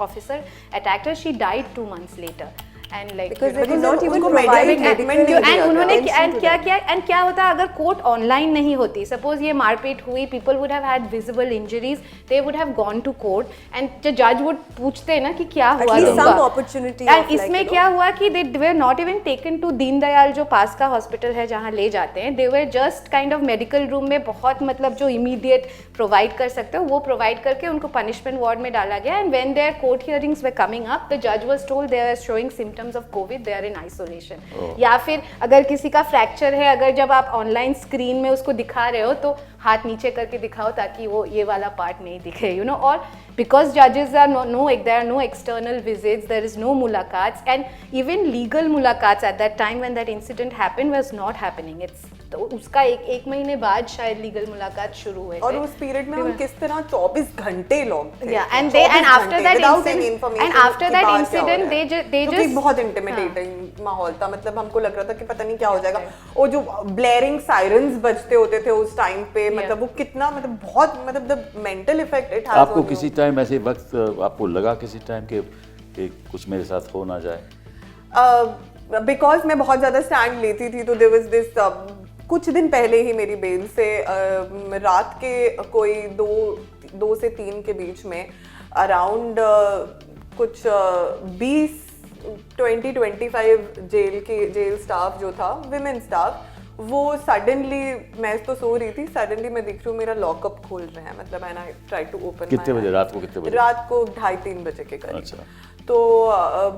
officer attacked her. She died 2 months later. And like because they were not even providing medical and उन्होंने क्या किया and क्या होता अगर court online नहीं होती, suppose ये मारपीट हुई, people would have had visible injuries, they would have gone to court and the जज वुड पूछते ना कि क्या हुआ तुमका। एंड इसमें क्या हुआ कि they were not even taken to Deendayal जो पास का हॉस्पिटल है जहाँ ले जाते हैं, they were just kind of medical room में बहुत मतलब जो इमीडिएट प्रोवाइड कर सकते हो वो प्रोवाइड करके उनको पनिशमेंट वार्ड में डाला गया। And when there court hearings were coming up, the जज was told they are showing symptoms of COVID, they are in isolation. या फिर अगर किसी का फ्रैक्चर है, अगर जब आप ऑनलाइन स्क्रीन में उसको दिखा रहे हो तो हाथ नीचे करके दिखाओ ताकि वो ये वाला पार्ट नहीं दिखे, यू नो। और because judges are there are no external visits, there is no mulaqats, and even legal mulaqats at that time when that incident happened was not happening. It's तो उसका एक महीने बाद शायद लीगल मुलाकात शुरू हुए थे. और उस पीरियड में हम किस तरह 24 घंटे लोग थे. after that incident they just बहुत इंटिमिडेटिंग माहौल था. मतलब हमको लग रहा था कि पता नहीं क्या हो जाएगा. वो जो ब्लेयरिंग सायरन्स बजते होते थे उस टाइम पे, मतलब वो कितना, मतलब बहुत, मतलब the mental effect it has. आपको किसी टाइम ऐसे वक्त आपको लगा किसी टाइम कि कुछ मेरे साथ हो ना जाए? बिकॉज मैं बहुत ज़्यादा स्टैंड लेती थी, तो देयर वाज दिस, कुछ दिन पहले ही मेरी बेल से रात के कोई 2 से 3 के बीच में अराउंड कुछ 20-25 जेल स्टाफ जो था, विमेन स्टाफ, वो सडनली, मैं तो सो रही थी, सडनली मैं देख रही हूँ मेरा लॉकअप खोल रहे हैं. मतलब and I try to open. कितने बजे? रात को कितने बजे? रात को 2:30-3 बजे के करीब. अच्छा. तो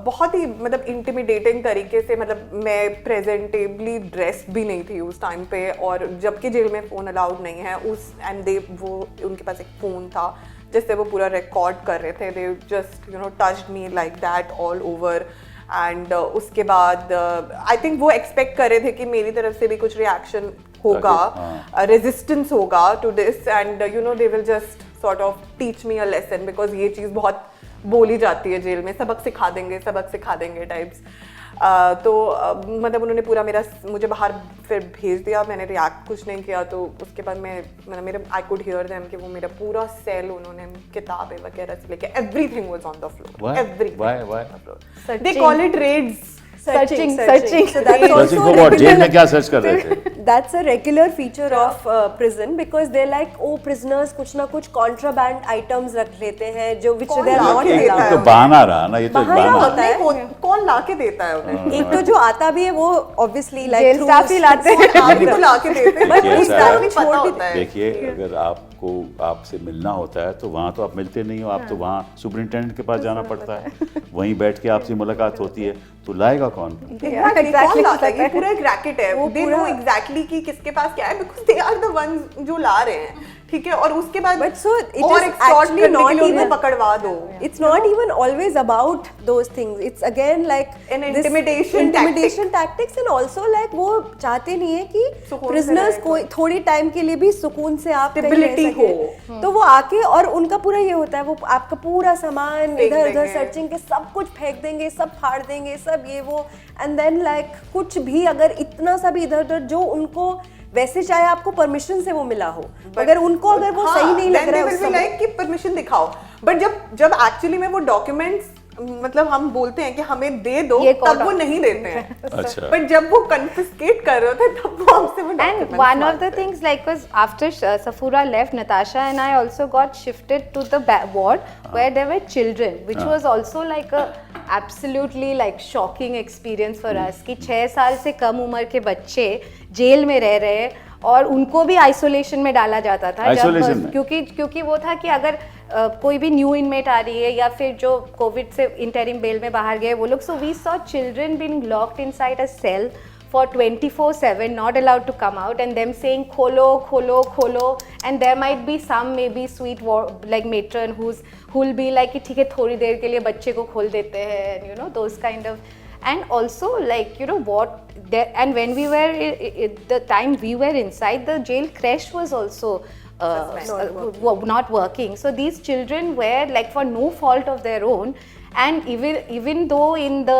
बहुत ही मतलब इंटिमिडेटिंग तरीके से, मतलब मैं प्रेजेंटेबली ड्रेस्ड भी नहीं थी उस टाइम पे, और जबकि जेल में फ़ोन अलाउड नहीं है उस, एंड वो उनके पास एक फ़ोन था जिससे वो पूरा रिकॉर्ड कर रहे थे. They just touched me like that all over. And उसके बाद आई थिंक वो एक्सपेक्ट कर रहे थे कि मेरी तरफ से भी कुछ रिएक्शन होगा, रेजिस्टेंस होगा to this, and they will just sort of teach me a lesson, because ये चीज़ बहुत बोली जाती है जेल में, सबक सिखा देंगे टाइप्स. तो मतलब उन्होंने पूरा मुझे बाहर फिर भेज दिया. मैंने रिएक्ट कुछ नहीं किया. तो उसके बाद मेरे आई कुड हियर देम कि वो मेरा पूरा सेल उन्होंने किताबें वगैरह से लेके everything was on the floor. Everything. They call it raids. Searching. So that's Searching also for what? Jail में क्या सर्च कर रहे थे? That's a regular feature of prison, because they're like, oh, prisoners कुछ ना कुछ contraband items रख लेते हैं जो which they are not लाके allowed. तो बहाना रहा ना, ये तो बहाना बहाना. होता है. कौन लाके देता है उन्हें? एक तो जो आता भी है वो obviously like jail through staff ही लाते हैं. आप भी तो लाके देते हैं. But देखिए, उस ऐसा time है. में छोड़ होता है. देखिए, अगर आपसे मिलना होता है तो वहाँ तो आप मिलते नहीं हो. आप तो वहाँ सुपरिटेंडेंट के पास जाना पड़ता है, वहीं बैठ के आपसे मुलाकात होती है. तो लाएगा कौन? Exactly. कौन लाता है? ये पूरा एक रैकेट है. They know exactly कि किसके पास क्या है, because they are the ones जो ला रहे हैं. ठीक है. और उसके बाद But so it और is extort actually करने के not लिए उन्हें even- पकड़वा दो. It's not even always about those things. It's again like An this intimidation tactics, and also like वो चाहते नहीं है कि सुकून से prisoners रहे को थोड़ी टाइम के लिए भी सुकून से आप कहीं रह Stability सके. हो. तो वो आके, और उनका पूरा ये होता है, वो आपका पूरा सामान फेंक इधर उधर देंगे. सर्चिंग के सब कुछ फेंक देंगे, सब फाड़ देंगे, सब ये वो. एंड देन लाइक कुछ भी अगर इतना सा भी इधर उधर जो उनको वैसे चाहे आपको परमिशन से वो मिला हो, अगर उनको अगर वो सही नहीं लग रहा है उस समय, कि परमिशन दिखाओ. बट जब एक्चुअली में वो डॉक्यूमेंट्स, मतलब हम बोलते हैं कि हमें दे दो, तब वो नहीं देते हैं. अच्छा. बट जब वो कन्फिस्केट कर रहे थे तब वो हमसे वो And documents one of the मांगते हैं. things, like, was after Safura left, Natasha and I also got shifted to the ward where there were children, which was also like a absolutely like shocking experience for us कि 6 साल से कम उम्र के बच्चे jail में रह रहे हैं और उनको भी आइसोलेशन में डाला जाता था. Isolation में? क्योंकि वो था कि अगर कोई भी न्यू इनमेट आ रही है या फिर जो कोविड से इंटरिम बेल में बाहर गए वो लोग, so we saw children being locked inside a cell for 24/7, not allowed to come out, and them saying kholo, and there might be some maybe sweet like matron who'll be like ठीक है थोड़ी देर के लिए बच्चे को खोल देते हैं, those kind of. And also like what there, and when we were the time we were inside, the jail creche was also not working. So these children were like, for no fault of their own, and even though in the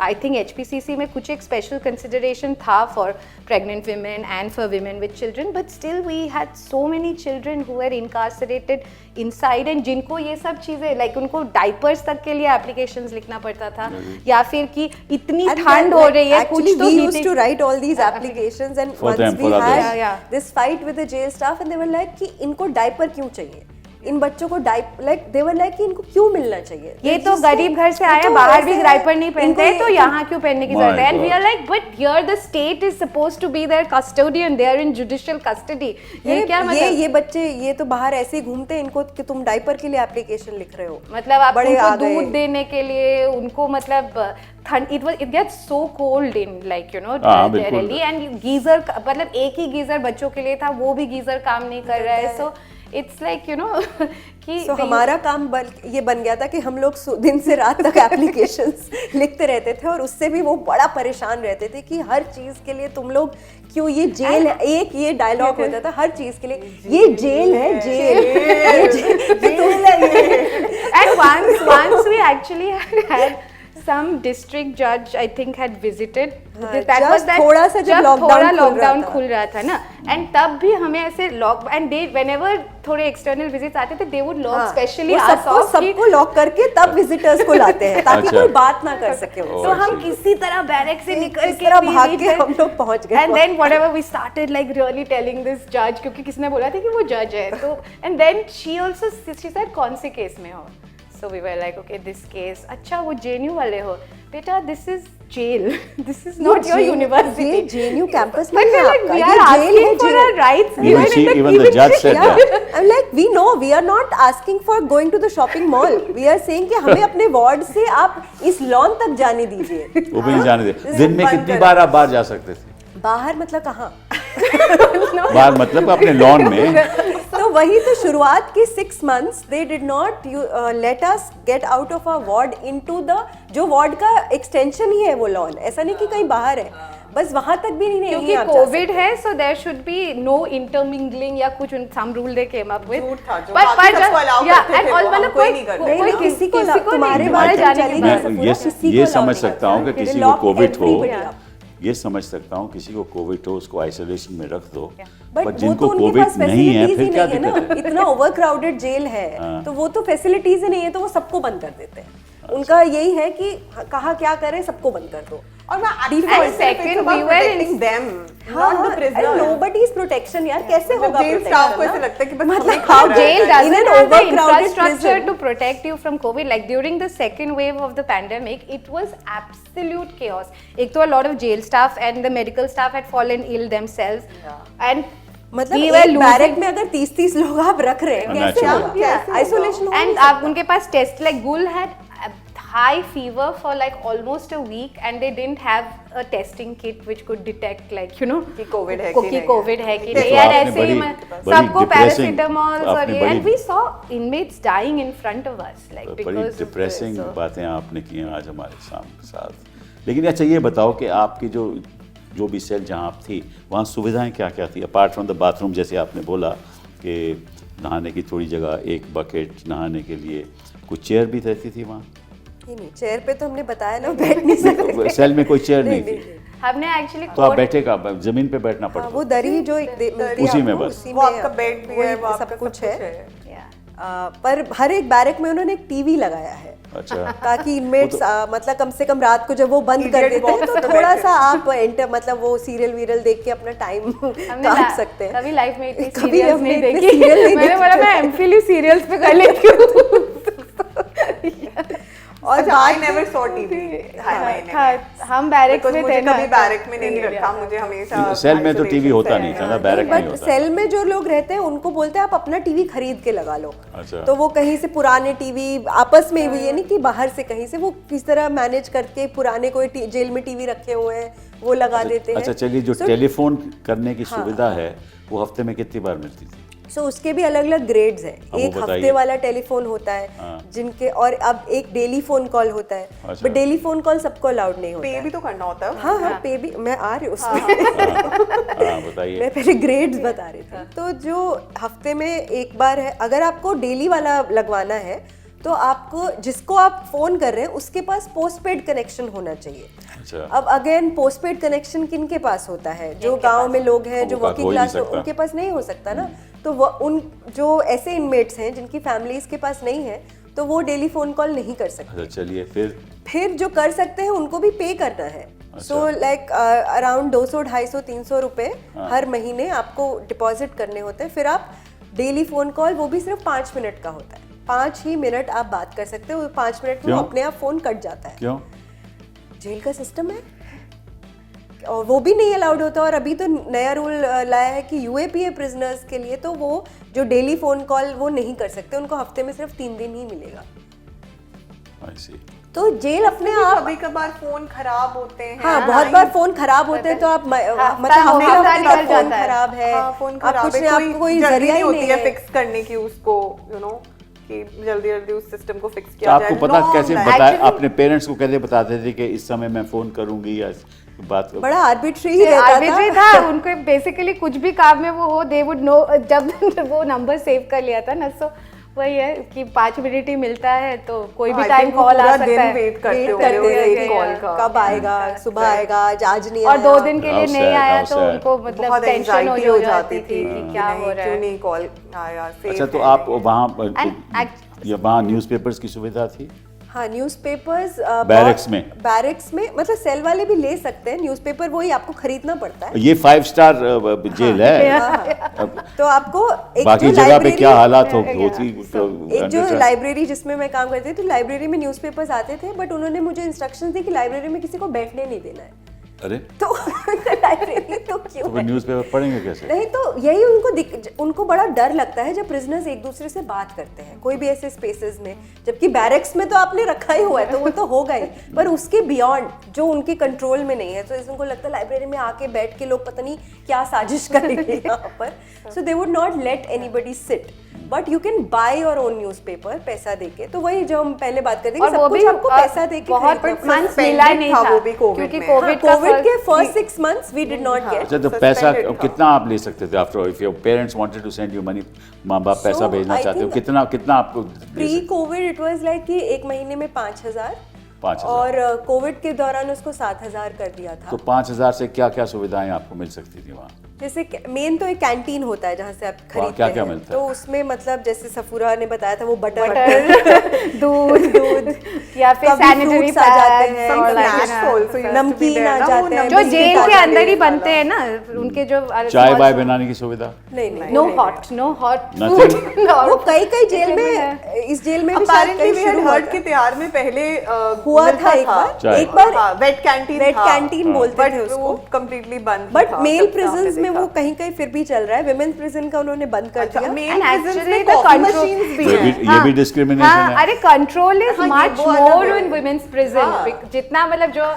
I think HPCC में कुछ एक special consideration था for pregnant women and for women with children, but still we had so many children who were incarcerated inside, and जिनको ये सब चीज़ें like उनको diapers तक के लिए applications लिखना पड़ता था, या फिर कि इतनी ठंड हो रही है कुछ तो we used to write all these applications, and For once them, we for others. had this fight with the jail staff, and they were like कि इनको diaper क्यों चाहिए, इन बच्चों को they were like कि इनको क्यों मिलना चाहिए. ये तो गरीब घर से आया, बाहर भी डायपर नहीं पहनते हैं, तो यहाँ क्यों पहनने की जरूरत है? And we are like, but here the state is supposed to be their custodian, they are in judicial custody. ये क्या मतलब? ये बच्चे ये तो बाहर ऐसे ही घूमते हैं, इनको कि तुम डायपर के लिए एप्लीकेशन लिख रहे हो. मतलब आप बड़े उनको आ गए. दूध देने के लिए उनको मतलब it gets so cold in like बिल्कुल. Delhi, and गीजर मतलब एक ही गीजर बच्चों के लिए था, वो भी गीजर काम नहीं कर रहा है. So it's like, you know, कि So, हमारा काम ये बन गया था कि हम लोग दिन से रात तक एप्लीकेशंस लिखते रहते थे और उससे भी वो बड़ा परेशान रहते थे कि हर चीज के लिए तुम लोग क्यों, ये जेल है, एक ये डायलॉग होता था हर चीज के लिए, ये जेल है, jail And once we actually had some district judge, I think, had visited. That was that थोड़ा सा जब लॉकडाउन खुल रहा था ना, and तब भी हमें ऐसे लॉक, and they whenever थोड़े एक्सटर्नल विजिट्स आते थे, they would lock specially us off, सबको लॉक करके तब विजिटर्स को लाते हैं ताकि कोई बात ना कर सके। तो हम किसी तरह बैरक से निकल के भाग के हम लोग पहुंच गए। And then whatever we started like really telling this judge, क्योंकि किसी ने बोला था कि वो जज है, तो and then she said कौन से केस में हो, so we were like okay this case, अच्छा वो JNU वाले हो, बेटा this is jail, this is not your university, ये JNU campus but we're like we are asking for our rights even the judge said that. I'm like we know we are not asking for going to the shopping mall, we are saying कि हमें अपने ward से आप इस lawn तक जाने दीजिए। वो भी नहीं जाने दे। दिन में कितनी बार आप बाहर जा सकते थे? बाहर मतलब कहाँ? बाहर मतलब अपने लॉन में। तो वही तो शुरुआत की 6 months they did not let us get out of our ward into the, जो वार्ड का एक्सटेंशन ही है वो लॉन, ऐसा नहीं कि कहीं बाहर है, बस वहां तक भी नहीं, क्योंकि कोविड है, so there should be no intermingling या कुछ some rule they came up with, कोई किसी को तुम्हारे बाहर जाने मैं ये समझ सकता हूँ कि किसी को कोविड हो, ये समझ सकता हूँ किसी को कोविड हो उसको आइसोलेशन में रख दो, पर जिनको कोविड नहीं है फिर क्या दिक्कत है? इतना ओवरक्राउडेड जेल है तो वो तो फैसिलिटीज ही नहीं है, तो वो सबको बंद कर देते हैं। उनका यही है कि कहाँ क्या करें, सबको बंद कर दो। और nobody's protection यार, कैसे होगा जेल स्टाफ को ऐसे लगता है कि बस मतलब how jail doesn't have the infrastructure to protect you from COVID. Like during the second wave of the pandemic, it was absolute chaos. एक तो a lot of jail staff and the medical staff had fallen ill themselves, and मतलब एक barrack में अगर 30-30 लोग आप रख रहे हैं, कैसे होगा? आइसोलेशन। and आप उनके पास test, like Gul had high fever for like almost a week and they didn't have a testing kit which could detect like, you know, कि कोविड है कि नहीं, यार ऐसे ही सबको पैरासिटामोल और ये, and we saw inmates dying in front of us like because बड़ी डिप्रेसिंग बातें आपने की हैं आज हमारे साथ। लेकिन अच्छा ये बताओ कि आपकी जो भी सेल जहाँ आप थी वहाँ सुविधाएं क्या क्या थी अपार्ट फ्रॉम द बाथरूम? जैसे आपने बोला कि नहाने की थोड़ी जगह, एक बकेट नहाने के लिए, कुछ चेयर भी रहती थी वहाँ? नहीं, चेयर पे तो हमने बताया ना बैठ नहीं सकते। सेल में कोई चेयर नहीं थी? हमने एक्चुअली तो आप बैठे का जमीन पे बैठना पड़ता? वो दरी जो मिलती है उसी में बस, वो आपका बेड भी है, वो सब कुछ है। पर हर एक बैरक में उन्होंने एक टीवी लगाया है। अच्छा। ताकि इनमेट्स मतलब कम से कम रात को जब वो बंद कर देते हैं तो थोड़ा सा आप मतलब वो सीरियल वीरियल देख के अपना टाइम काट सकते हैं। कभी लाइफ में इतनी सीरियल्स नहीं देखी, मैंने बोला मैं एमफिल सीरियल्स पे कर लेती हूँ। और I never saw TV। हम बैरक में थे ना, कभी बैरक में नहीं रखा, मुझे हमेशा सेल में तो टीवी होता नहीं था ना, बैरक में होता। सेल में जो लोग रहते हैं उनको बोलते हैं आप अपना टीवी खरीद के लगा लो। अच्छा। तो वो कहीं से पुराने टीवी आपस में भी, ये नहीं कि बाहर से कहीं से, वो किस तरह मैनेज करके पुराने कोई जेल में टीवी रखे हुए हैं वो लगा देते हैं। अच्छा चलिए, जो टेलीफोन करने की सुविधा है वो हफ्ते में कितनी बार मिलती थी? सो उसके भी अलग अलग ग्रेड्स हैं। एक हफ्ते वाला टेलीफोन होता है जिनके, और अब एक डेली फोन कॉल होता है। बट डेली फोन कॉल सबको अलाउड नहीं होता है। पे भी तो करना होता है। हाँ, पे भी मैं आ रही हूँ उसमें। बताइए। मैं पहले ग्रेड्स बता रही थी। तो जो हफ्ते में एक बार है, अगर आपको डेली वाला लगवाना है तो आपको, जिसको आप फोन कर रहे हैं उसके पास पोस्टपेड कनेक्शन होना चाहिए। अच्छा। अब अगेन पोस्टपेड कनेक्शन किन के पास होता है? जो गांव में लोग हैं, जो वर्किंग क्लास, उनके पास नहीं हो सकता ना। तो वो उन जो ऐसे इनमेट्स हैं जिनकी फैमिलीज के पास नहीं है तो वो डेली फोन कॉल नहीं कर सकते। अच्छा चलिए, फिर जो कर सकते हैं उनको भी पे करना है। सो लाइक अराउंड 200, 250, 300 रुपए हर महीने आपको डिपॉजिट करने होते हैं। फिर आप डेली फोन कॉल, वो भी सिर्फ 5 मिनट का होता है, 5 ही मिनट आप बात कर सकते हो। 5 मिनट में अपने आप फोन कट जाता है। क्यों? जेल का सिस्टम है और वो भी नहीं अलाउड होता। और अभी तो नया रूल लाया है कि यूएपीए प्रिजनर्स के लिए तो वो जो डेली फोन कॉल वो नहीं कर सकते, उनको हफ्ते में सिर्फ 3 दिन ही मिलेगा। I see। तो जेल अपने आप कभी कभार फोन खराब होते हैं। हाँ, बहुत बार फोन खराब होते हैं तो आप मतलब हफ्ता हफ्ते निकल फोन जाता है। खराब है, हाँ, फोन आप खराब कुछ है, नहीं, आपको कोई जल्दी जरिया नहीं ही होती नहीं है है फिक्स करने की उसको, कि जल्दी जल्दी उस सिस्टम को फिक्स तो किया जाए। आपको पता Long कैसे time. बताया, Actually- अपने पेरेंट्स को कैसे बताते थे कि इस समय मैं फोन करूंगी या बात बड़ा आर्बिट्री ही रहता आर्बिट्री था। था उनको बेसिकली, कुछ भी काम में वो हो दे वुड नो, जब वो नंबर सेव कर लिया था ना, सो वही है कि 5 मिनट ही मिलता है तो कोई भी I टाइम think वो कॉल आ पूरा सकता दिन है। वेट करते वेट होंगे करते उस हैं एक कि कॉल का। कब आएगा, सुबह आएगा, आज नहीं और आया। 2 दिन के लिए How नहीं sad, आया how तो sad. उनको मतलब बहुत टेंशन एंजाइटी हो हो जाती जाती थी कि क्या हो रहा क्यों है। नहीं कॉल आया। safe अच्छा, तो है, आप नहीं है। वहाँ वहाँ न्यूज़पेपर्स की सुविधा थी? हाँ, न्यूज़पेपर्स बैरक्स में? बैरक्स में मतलब सेल वाले भी ले सकते हैं न्यूज़पेपर, वही आपको खरीदना पड़ता है। ये 5 स्टार जेल है। अब तो आपको एक बाकी जो जगह पे लाइब्रेरी, क्या हालात होती तो एक जो understand. लाइब्रेरी जिसमें मैं काम करती थी, तो लाइब्रेरी में न्यूज़पेपर्स आते थे, बट उन्होंने मुझे इंस्ट्रक्शंस दी कि लाइब्रेरी में किसी को बैठने नहीं देना है। अरे तो लाइब्रेरी तो क्यों तो फिर है? न्यूज़पेपर पढ़ेंगे कैसे? नहीं, तो यही उनको बड़ा डर लगता है जब प्रिजनर्स एक दूसरे से बात करते हैं कोई भी ऐसे स्पेसेस में, जबकि बैरक्स में तो आपने रखा ही हुआ है तो वो तो होगा ही, पर उसके बियॉन्ड जो उनके कंट्रोल में नहीं है, तो इसमें उनको लगता है लाइब्रेरी में आके बैठ के लोग पता नहीं क्या साजिश करेंगे यहाँ पर, so they would not let anybody sit, but you can buy your own newspaper पैसा देके। तो वही जो हम पहले बात करते हैं और कि वो सब कुछ भी आपको पैसा देके बहुत खरीदना मंथ्स Suspended मिला नहीं था था वो भी COVID क्योंकि में। कोविड कोविड के का first 6 months we did not get. अच्छा, तो पैसा Suspended था। कितना आप ले सकते थे? After if your parents wanted to send you money, माँ बाप पैसा So, भेजना I चाहते हो, think कितना कितना आपको pre Covid it was like कि एक महीने में 5,000 5,000। और कोविड के दौरान उसको 7,000 कर दिया था। तो 5,000 से क्या क्या सुविधाएं आपको मिल सकती थी वहाँ? जैसे मेन तो एक कैंटीन होता है जहाँ से आप खरीदते क्या-क्या हैं, मिलता है? तो उसमें मतलब जैसे सफूरा ने बताया था वो बटर दूध या फिर कभी सैनिटरी fruits आ जाते पैड्स हैं, और like snacks ना, also used to be नमकीन there आ ना, जाते हैं, वो जो बिस्किट जेल आ के जाते अंदर ही हैं। बनते हैं ना उनके जो चाय वाय बनाने की सुविधा? नहीं नहीं नो नहीं, हॉट Nothing? वो कई जेल में, इस जेल में भी शायद Apparently कहीं we had शुरू हुआ heard था। कि त्यार में पहले हुआ मिलता था एक बार, चाय। एक बार वेट कैंटीन वेट कैंटीन बोलते थे बट उसको, वो कंप्लीटली बंद बट था, मेल तब से हमने प्रिजन्स में देखा। वो कहीं कहीं फिर भी चल रहा है, विमेन्स प्रिजन का उन्होंने बंद कर अच्छा, दिया। मेल And prisons actually में the coffee control- machines भी ये भी हैं। ये भी डिस्क्रिमिनेशन हाँ, है? अरे कंट्रोल इज हाँ, ये मच वो अलग मोर है। इन वुमेन्स प्रिजन, हाँ। जितना मतलब जो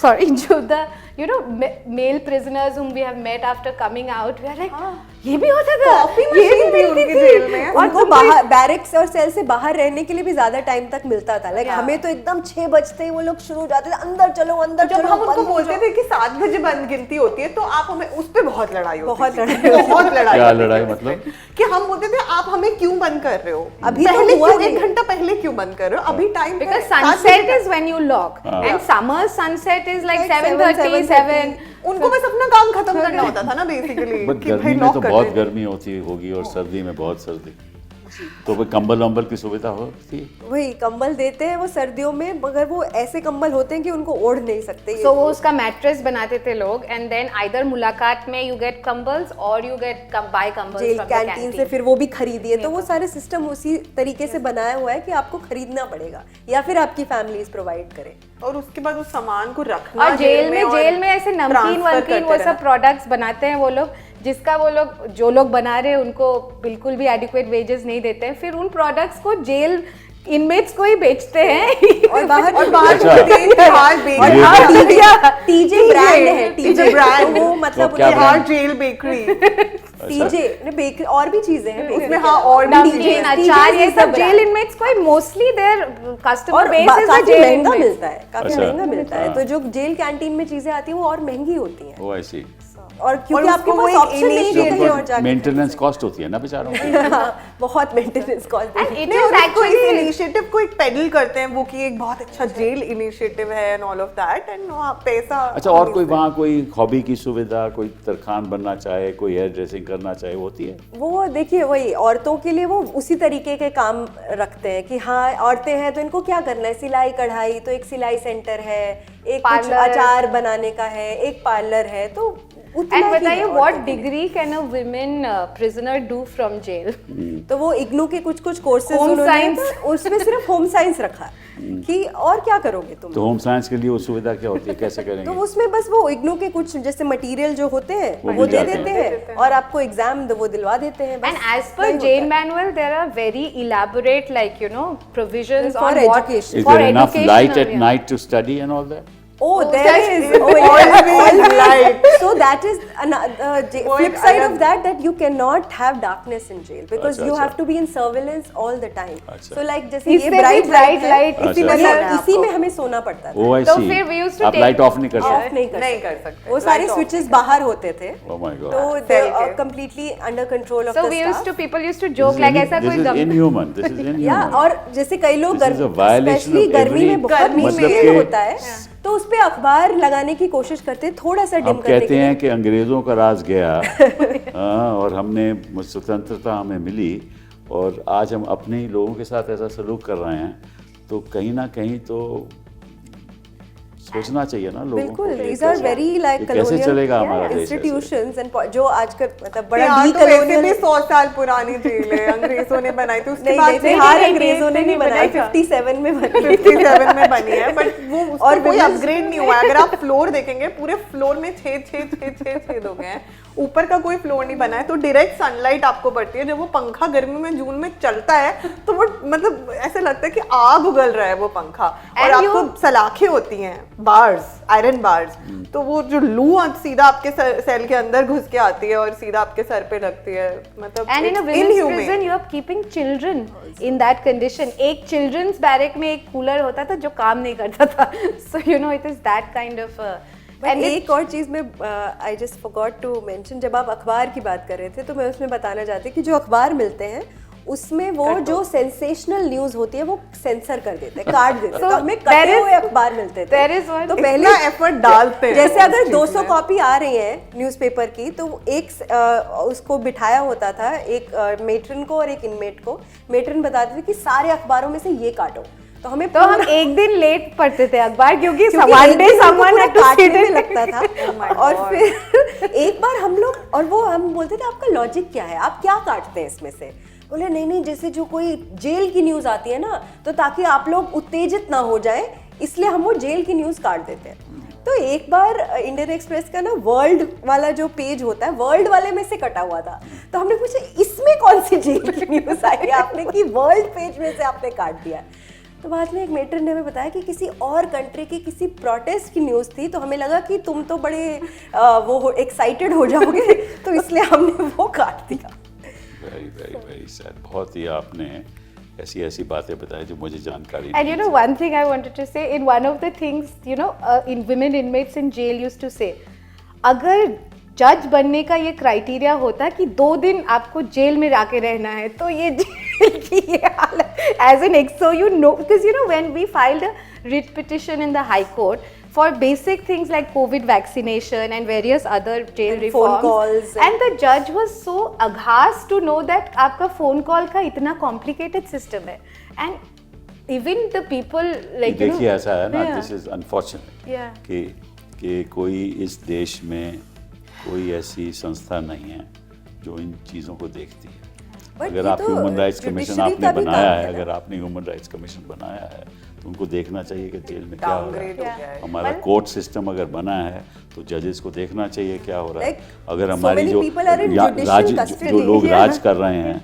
सॉरी जो the male prisoners whom we have met after coming out, we are like ये भी होता था, Coffee ये भी machine भी मिलती उनके थी। जेल में है। और उनको बाहर बैरक्स और सेल से बाहर रहने के लिए भी ज्यादा टाइम तक मिलता था। लाइक हमें तो एकदम 6 बजते ही वो लोग शुरू हो जाते थे, अंदर चलो अंदर जब चलो। हम उनको बंद हो बोलते जाओ। थे कि 7 बजे बंद गिनती होती है तो आप हमें उस पे बहुत लड़ाई होती बहुत थी। लड़ाई बहुत लड़ाई क्या होती थी लड़ाई उस पे। मतलब? कि हम बोलते थे आप हमें क्यों बंद कर रहे हो, अभी तो पहले हुआ क्यों नहीं। 1 घंटा पहले क्यों बंद कर रहे हो, अभी time Because sunset is when you lock, and summer sunset is like Like 7:30, 7. उनको बस अपना काम खत्म करना होता था ना बेसिकली, बट कि गर्मी भाई में लॉक तो कर बहुत दे। गर्मी होती होगी और सर्दी में बहुत सर्दी, तो कोई कंबल वंबल की सुविधा होती? वही कंबल देते हैं वो सर्दियों में, मगर वो ऐसे कंबल होते हैं कि उनको ओढ़ नहीं सकते। So वो उसका मैट्रेस बनाते थे लोग, and then either मुलाकात में you get कंबल्स और you get buy कंबल्स जेल from the कैंटीन से फिर वो भी खरीदिए, तो वो सारे सिस्टम उसी तरीके से बनाया हुआ है कि आपको खरीदना पड़ेगा या फिर आपकी फैमिलीज प्रोवाइड करे। और उसके बाद उस सामान को रखना और जेल में ऐसे नमकीन transfer वमकीन करते वो रहना। सब प्रोडक्ट्स बनाते हैं वो लोग, जिसका वो लोग जो लोग बना रहे हैं उनको बिल्कुल भी एडिक्वेट वेजेस नहीं देते हैं, फिर उन प्रोडक्ट्स को जेल इनमेट्स को ही बेचते हैं। और बाहर अच्छा। टीजे ब्रांड है, टीजे ब्रांड तो वो मतलब तो क्या उनके Bihar brand? Jail bakery TJ ने बेकरी और भी चीजें हैं bakery उसमें के हाँ अलावा। और भी नमकीन चीजें हैं। अचार ये is the सब जेल brand। इनमेट्स को मोस्टली देयर कस्टमर और बेस इज द काफी जेल महंगा इनमेट्स। मिलता है, काफी अच्छा। महंगा मिलता है, हाँ। तो जो जेल कैंटीन में चीजें आती हैं वो और महंगी होती हैं, ओ आई सी। और क्योंकि और आपके उसको पास वो एक ऑप्शन नहीं है कहीं और जाके मेंटेनेंस कॉस्ट होती है ना बेचारों की। हाँ, बहुत मेंटेनेंस कॉस्ट And it नहीं, is और उसको इस actually इनिशिएटिव को एक पेडल करते हैं वो कि एक बहुत अच्छा जेल इनिशिएटिव है and all of that, and वहाँ पैसा। अच्छा, और कोई वहाँ कोई हॉबी की सुविधा, कोई तरखान बनना चाहे, कोई हेयर ड्रेसिंग करना चाहे, वो होती है? वो देखिए वही औरतों के लिए वो उसी तरीके के काम रखते हैं कि हाँ औरतें हैं तो इनको क्या करना है, सिलाई कढ़ाई, तो एक सिलाई सेंटर है, एक कुछ पार्लर। अचार बनाने का है, एक पार्लर है, तो उतना एंड ही बताइए है, और व्हाट क्या करें। Degree can a women prisoner do from jail? तो वो इग्नू के कुछ कोर्सेज Home उन्होंने science। तो उसमें सिर्फ होम साइंस रखा कि और क्या करोगे तुम। तो होम साइंस के लिए वो सुविधा क्या होती है, कैसे तो करेंगे? उसमें बस वो इग्नू के कुछ जैसे मटेरियल जो होते हैं वो वो मिल दे जाते देते हैं। हैं और आपको एग्जाम वो दिलवा देते हैं बस। And as per वही होता Jane है। manual, there are very elaborate, like provisions For on what education. Is for there enough light educational, at yeah. night to study and all that? Oh, Oh, there such is is always light. So that is वो flip एक side अलग- of that you cannot have darkness in jail because अच्छा, you अच्छा। have to be in surveillance all the time. अच्छा। So like जैसे इससे ये भी bright bright है, light, इसी इसी में में लगना है इसी आपको। में हमें सोना पड़ता था। Oh, I तो see. फिर we used to आप take- लाइट ऑफ नहीं कर सकते? ऑफ नहीं कर नहीं सकते। कर सकते। वो सारे Light off स्विचेस नहीं बाहर होते थे Oh my God. तो दे Cell के। completely under control of So the we used staff. to people used to This joke is like in- ऐसा this कोई is gum inhuman. This is या inhuman. और जैसे कई लोग This is a violation specially of गर्मी every- में बहुत गर्मी में मतलब मुश्किल कि- होता है तो उस पे अखबार लगाने की कोशिश करते हैं थोड़ा सा डिम हम करने कहते के लिए। हैं कि अंग्रेज़ों का राज गया हाँ, और हमने स्वतंत्रता हमें मिली और आज हम अपने ही लोगों के साथ ऐसा सलूक कर रहे हैं, तो कहीं ना कहीं तो सोचना चाहिए ना लोगों को बिल्कुल कि these are कैसे- very like कि कैसे चलेगा हमारा देश ऐसे? institutions and जो आजकल मतलब बड़ा यहाँ डी तो वैसे भी कॉलोनियल 100 साल पुरानी जेल है, अंग्रेजों ने बनाई थी, उसके नहीं बाद नहीं से बिहार नहीं, अंग्रेजों ने नहीं, नहीं बनाई बनाई था। 57 में बनी 57 में बनी है, बट वो उसका और कोई women's- अपग्रेड नहीं हुआ है। अगर आप फ्लोर देखेंगे पूरे फ्लोर में छेद हो गए हैं, ऊपर का कोई फ्लोर नहीं बना है, तो डायरेक्ट सनलाइट आपको पड़ती है। जब वो पंखा गर्मी में जून में चलता है तो वो मतलब ऐसे लगता है कि आग उगल रहा है वो पंखा, और And आपको सलाखें होती हैं, बार्स, आयरन बार्स, तो वो जो लू सीधा आपके सेल के अंदर घुस के आती है और सीधा आपके सर पे लगती है, मतलब And in a it's women's inhumane. prison, you are keeping children in that condition. एक children's barrack में एक कूलर होता था जो काम नहीं करता था. So it is that kind of. And एक और चीज़ में I just forgot to mention, जब आप अखबार की बात कर रहे थे तो मैं उसमें बताना चाहती कि जो अखबार मिलते हैं उसमें वो जो सेंसेशनल न्यूज़ होती है वो सेंसर कर देते हैं, काट देते हैं। So तो हमें there कटे is- हुए अखबार मिलते थे। there is one- तो इतना पहले एफर्ट डालते हैं जैसे अगर उस 200 चीज़ में। कॉपी आ रही है न्यूज़पेपर की तो एक उसको बिठाया होता था, एक मेट्रन को और एक इनमेट को। मेट्रन बताती थी कि सारे अखबारों में से ये काटो, तो हमें तो हम एक दिन लेट पढ़ते थे अखबार क्योंकि क्योंकि one एक day दिन हमको someone पूरा had to काटने sit में in लगता था my और God. फिर एक बार हम लोग और वो हम बोलते थे आपका लॉजिक क्या है, आप क्या काटते हैं इसमें से? बोले नहीं नहीं, जैसे जो कोई जेल की न्यूज़ आती है ना तो ताकि आप लोग उत्तेजित ना हो जाए इसलिए हम वो जेल की न्यूज़ काट देते हैं। तो एक बार इंडियन एक्सप्रेस का ना वर्ल्ड वाला जो पेज होता है, वर्ल्ड वाले में से कटा हुआ था, तो हमने पूछा इसमें कौन सी जेल की न्यूज़ आई है आपने कि वर्ल्ड पेज में से आपने काट दिया। तो बाद में एक मेटर ने हमें बताया कि किसी और कंट्री की किसी प्रोटेस्ट की न्यूज़ थी, तो हमें लगा कि तुम तो बड़े वो एक्साइटेड हो जाओगे तो इसलिए हमने वो काट दिया। Very very very sad. बहुत ही आपने ऐसी ऐसी बातें बताई जो मुझे जानकारी And नहीं थी। one thing I wanted to say, in one of the things, in women inmates in jail used to say, अगर जज बनने का ये क्राइटेरिया होता कि 2 दिन आपको जेल में जाके रहना है तो ये जेल की ये हालत as an ex, so because when we filed a writ petition in the High Court for basic things like COVID vaccination and various other jail And reforms, phone calls and the judge was so aghast to know that आपका phone call का इतना complicated system है, and even the people like देखिए ऐसा है ना, Yeah. This is unfortunate Yeah. कि कोई इस देश में कोई ऐसी संस्था नहीं है जो इन चीज़ों को देखती है। But अगर ये आप तो ह्यूमन राइट्स कमीशन judiciary आपने का भी बनाया काम है, है ना। अगर आपने ह्यूमन राइट्स कमीशन बनाया है तो उनको देखना चाहिए कि जेल में क्या हो रहा डाउनग्रेड हो है। गया है। हमारा कोर्ट सिफ्टम अगर बना है तो जजेस को देखना चाहिए क्या हो रहा है। Like, अगर so हमारी many जो people are in judicial custody. जो लोग Yeah. राज कर रहे हैं,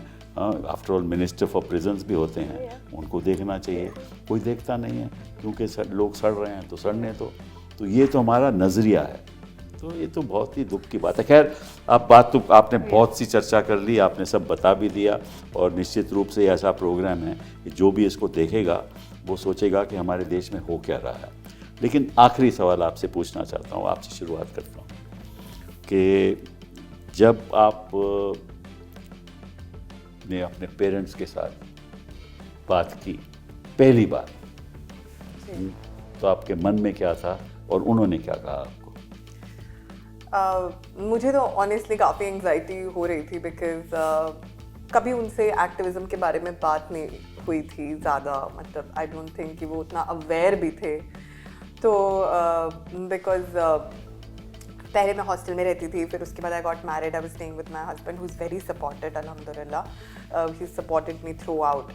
after all minister for prisons भी होते हैं, उनको देखना चाहिए। कोई देखता नहीं है क्योंकि लोग सड़ रहे हैं तो सड़ने दो। तो ये तो हमारा नज़रिया है, तो ये तो बहुत ही दुख की बात है। खैर तो आपने बहुत सी चर्चा कर ली, आपने सब बता भी दिया, और निश्चित रूप से ऐसा प्रोग्राम है कि जो भी इसको देखेगा वो सोचेगा कि हमारे देश में हो क्या रहा है। लेकिन आखिरी सवाल आपसे पूछना चाहता हूँ, आपसे शुरुआत करता हूँ कि जब आप ने अपने पेरेंट्स के साथ बात की पहली बार, तो आपके मन में क्या था और उन्होंने क्या कहा आपको? मुझे तो ऑनेस्टली काफ़ी एंग्जाइटी हो रही थी, बिकॉज कभी उनसे एक्टिविज्म के बारे में बात नहीं हुई थी ज़्यादा, मतलब आई डोंट थिंक कि वो उतना अवेयर भी थे। तो बिकॉज पहले मैं हॉस्टल में रहती थी, फिर उसके बाद I got married, I was staying with my husband who is very supported, अल्हम्दुलिल्लाह he supported me throughout.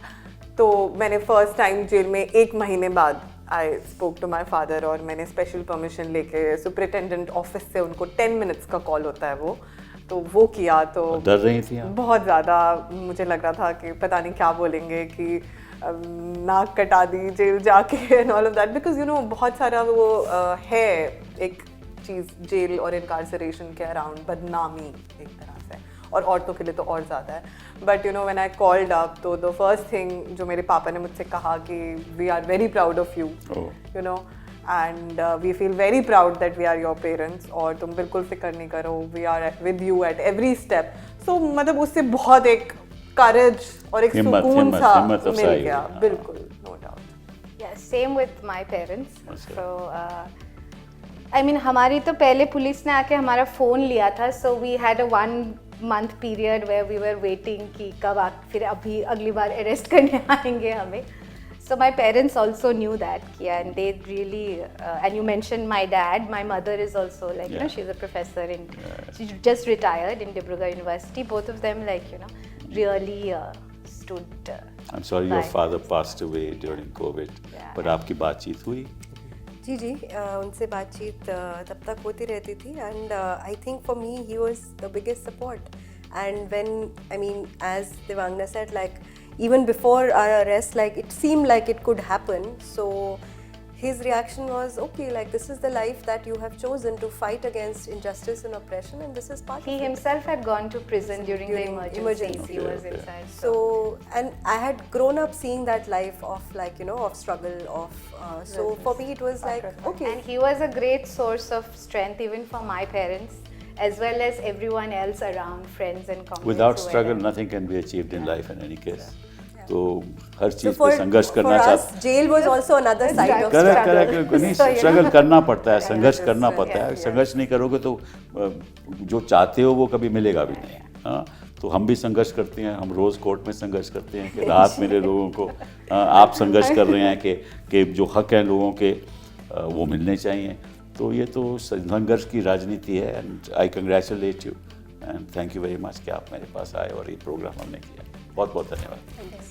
तो मैंने फर्स्ट टाइम जेल में 1 महीने बाद I spoke to my father और मैंने स्पेशल परमिशन लेके सुपरिटेंडेंट ऑफिस से, उनको 10 मिनट्स का कॉल होता है वो किया। तो डर रही थी आप? बहुत ज़्यादा मुझे लग रहा था कि पता नहीं क्या बोलेंगे, कि नाक कटा दी जेल जाके and all of that, because you no बहुत सारा वो है एक चीज़ जेल और इनकार्सरेशन के अराउंड, बदनामी एक तरह से, और औरतों के लिए तो और ज़्यादा है। But you know when I called up, तो द फर्स्ट थिंग जो मेरे पापा ने मुझसे कहा कि we are very proud of you, you know, and we feel very proud that we are your parents, और तुम बिल्कुल फिक्र नहीं करो, we are with you at every step. So मतलब उससे बहुत एक करेज और एक सुकून सा मिल गया, बिल्कुल, no doubt. Yeah, same with my parents. So, I mean, हमारी तो पहले पुलिस ने आके हमारा फ़ोन लिया था, so we had a 1 month period where we were waiting कि कब फिर अभी अगली बार अरेस्ट करने आएंगे हमें. So my parents also knew that, yeah, and they really, and you mentioned my dad, my mother is also like, you know, she's a professor and she just retired in Dibrugarh University. Both of them like, you know, really stood. I'm sorry your father passed away during COVID, but आपकी बातचीत हुई? जी उनसे बातचीत तब तक होती रहती थी, and I think for me he was the biggest support. And when I mean as Devangana said, like even before our arrest, like it seemed like it could happen, so his reaction was, okay, like this is the life that you have chosen to fight against injustice and oppression, and this is part He of it. himself had gone to prison during the emergency. He was Okay. inside. So, and I had grown up seeing that life of, like, you know, of struggle, of so for me it was like, okay. And he was a great source of strength even for my parents, as well as everyone else around, friends and comrades. Without who were struggle, there. nothing can be achieved in life in any case. तो हर So cheese for, पे संघर्ष करना for us, चाहते jail was also another side of correct struggle. Correct नहीं, So, you know. Struggle करना पड़ता है, संघर्ष करना पड़ता है. yes. संघर्ष नहीं करोगे तो जो चाहते हो वो कभी मिलेगा भी नहीं. हाँ, तो हम भी संघर्ष करते हैं, हम रोज़ कोर्ट में संघर्ष करते हैं कि राहत मिले लोगों को. आप संघर्ष कर रहे हैं कि जो हक हैं लोगों के वो मिलने चाहिए. तो ये तो संघर्ष की राजनीति है. And I congratulate you and thank you very much कि आप मेरे पास आए और ये प्रोग्राम हमने किया. बहुत बहुत धन्यवाद.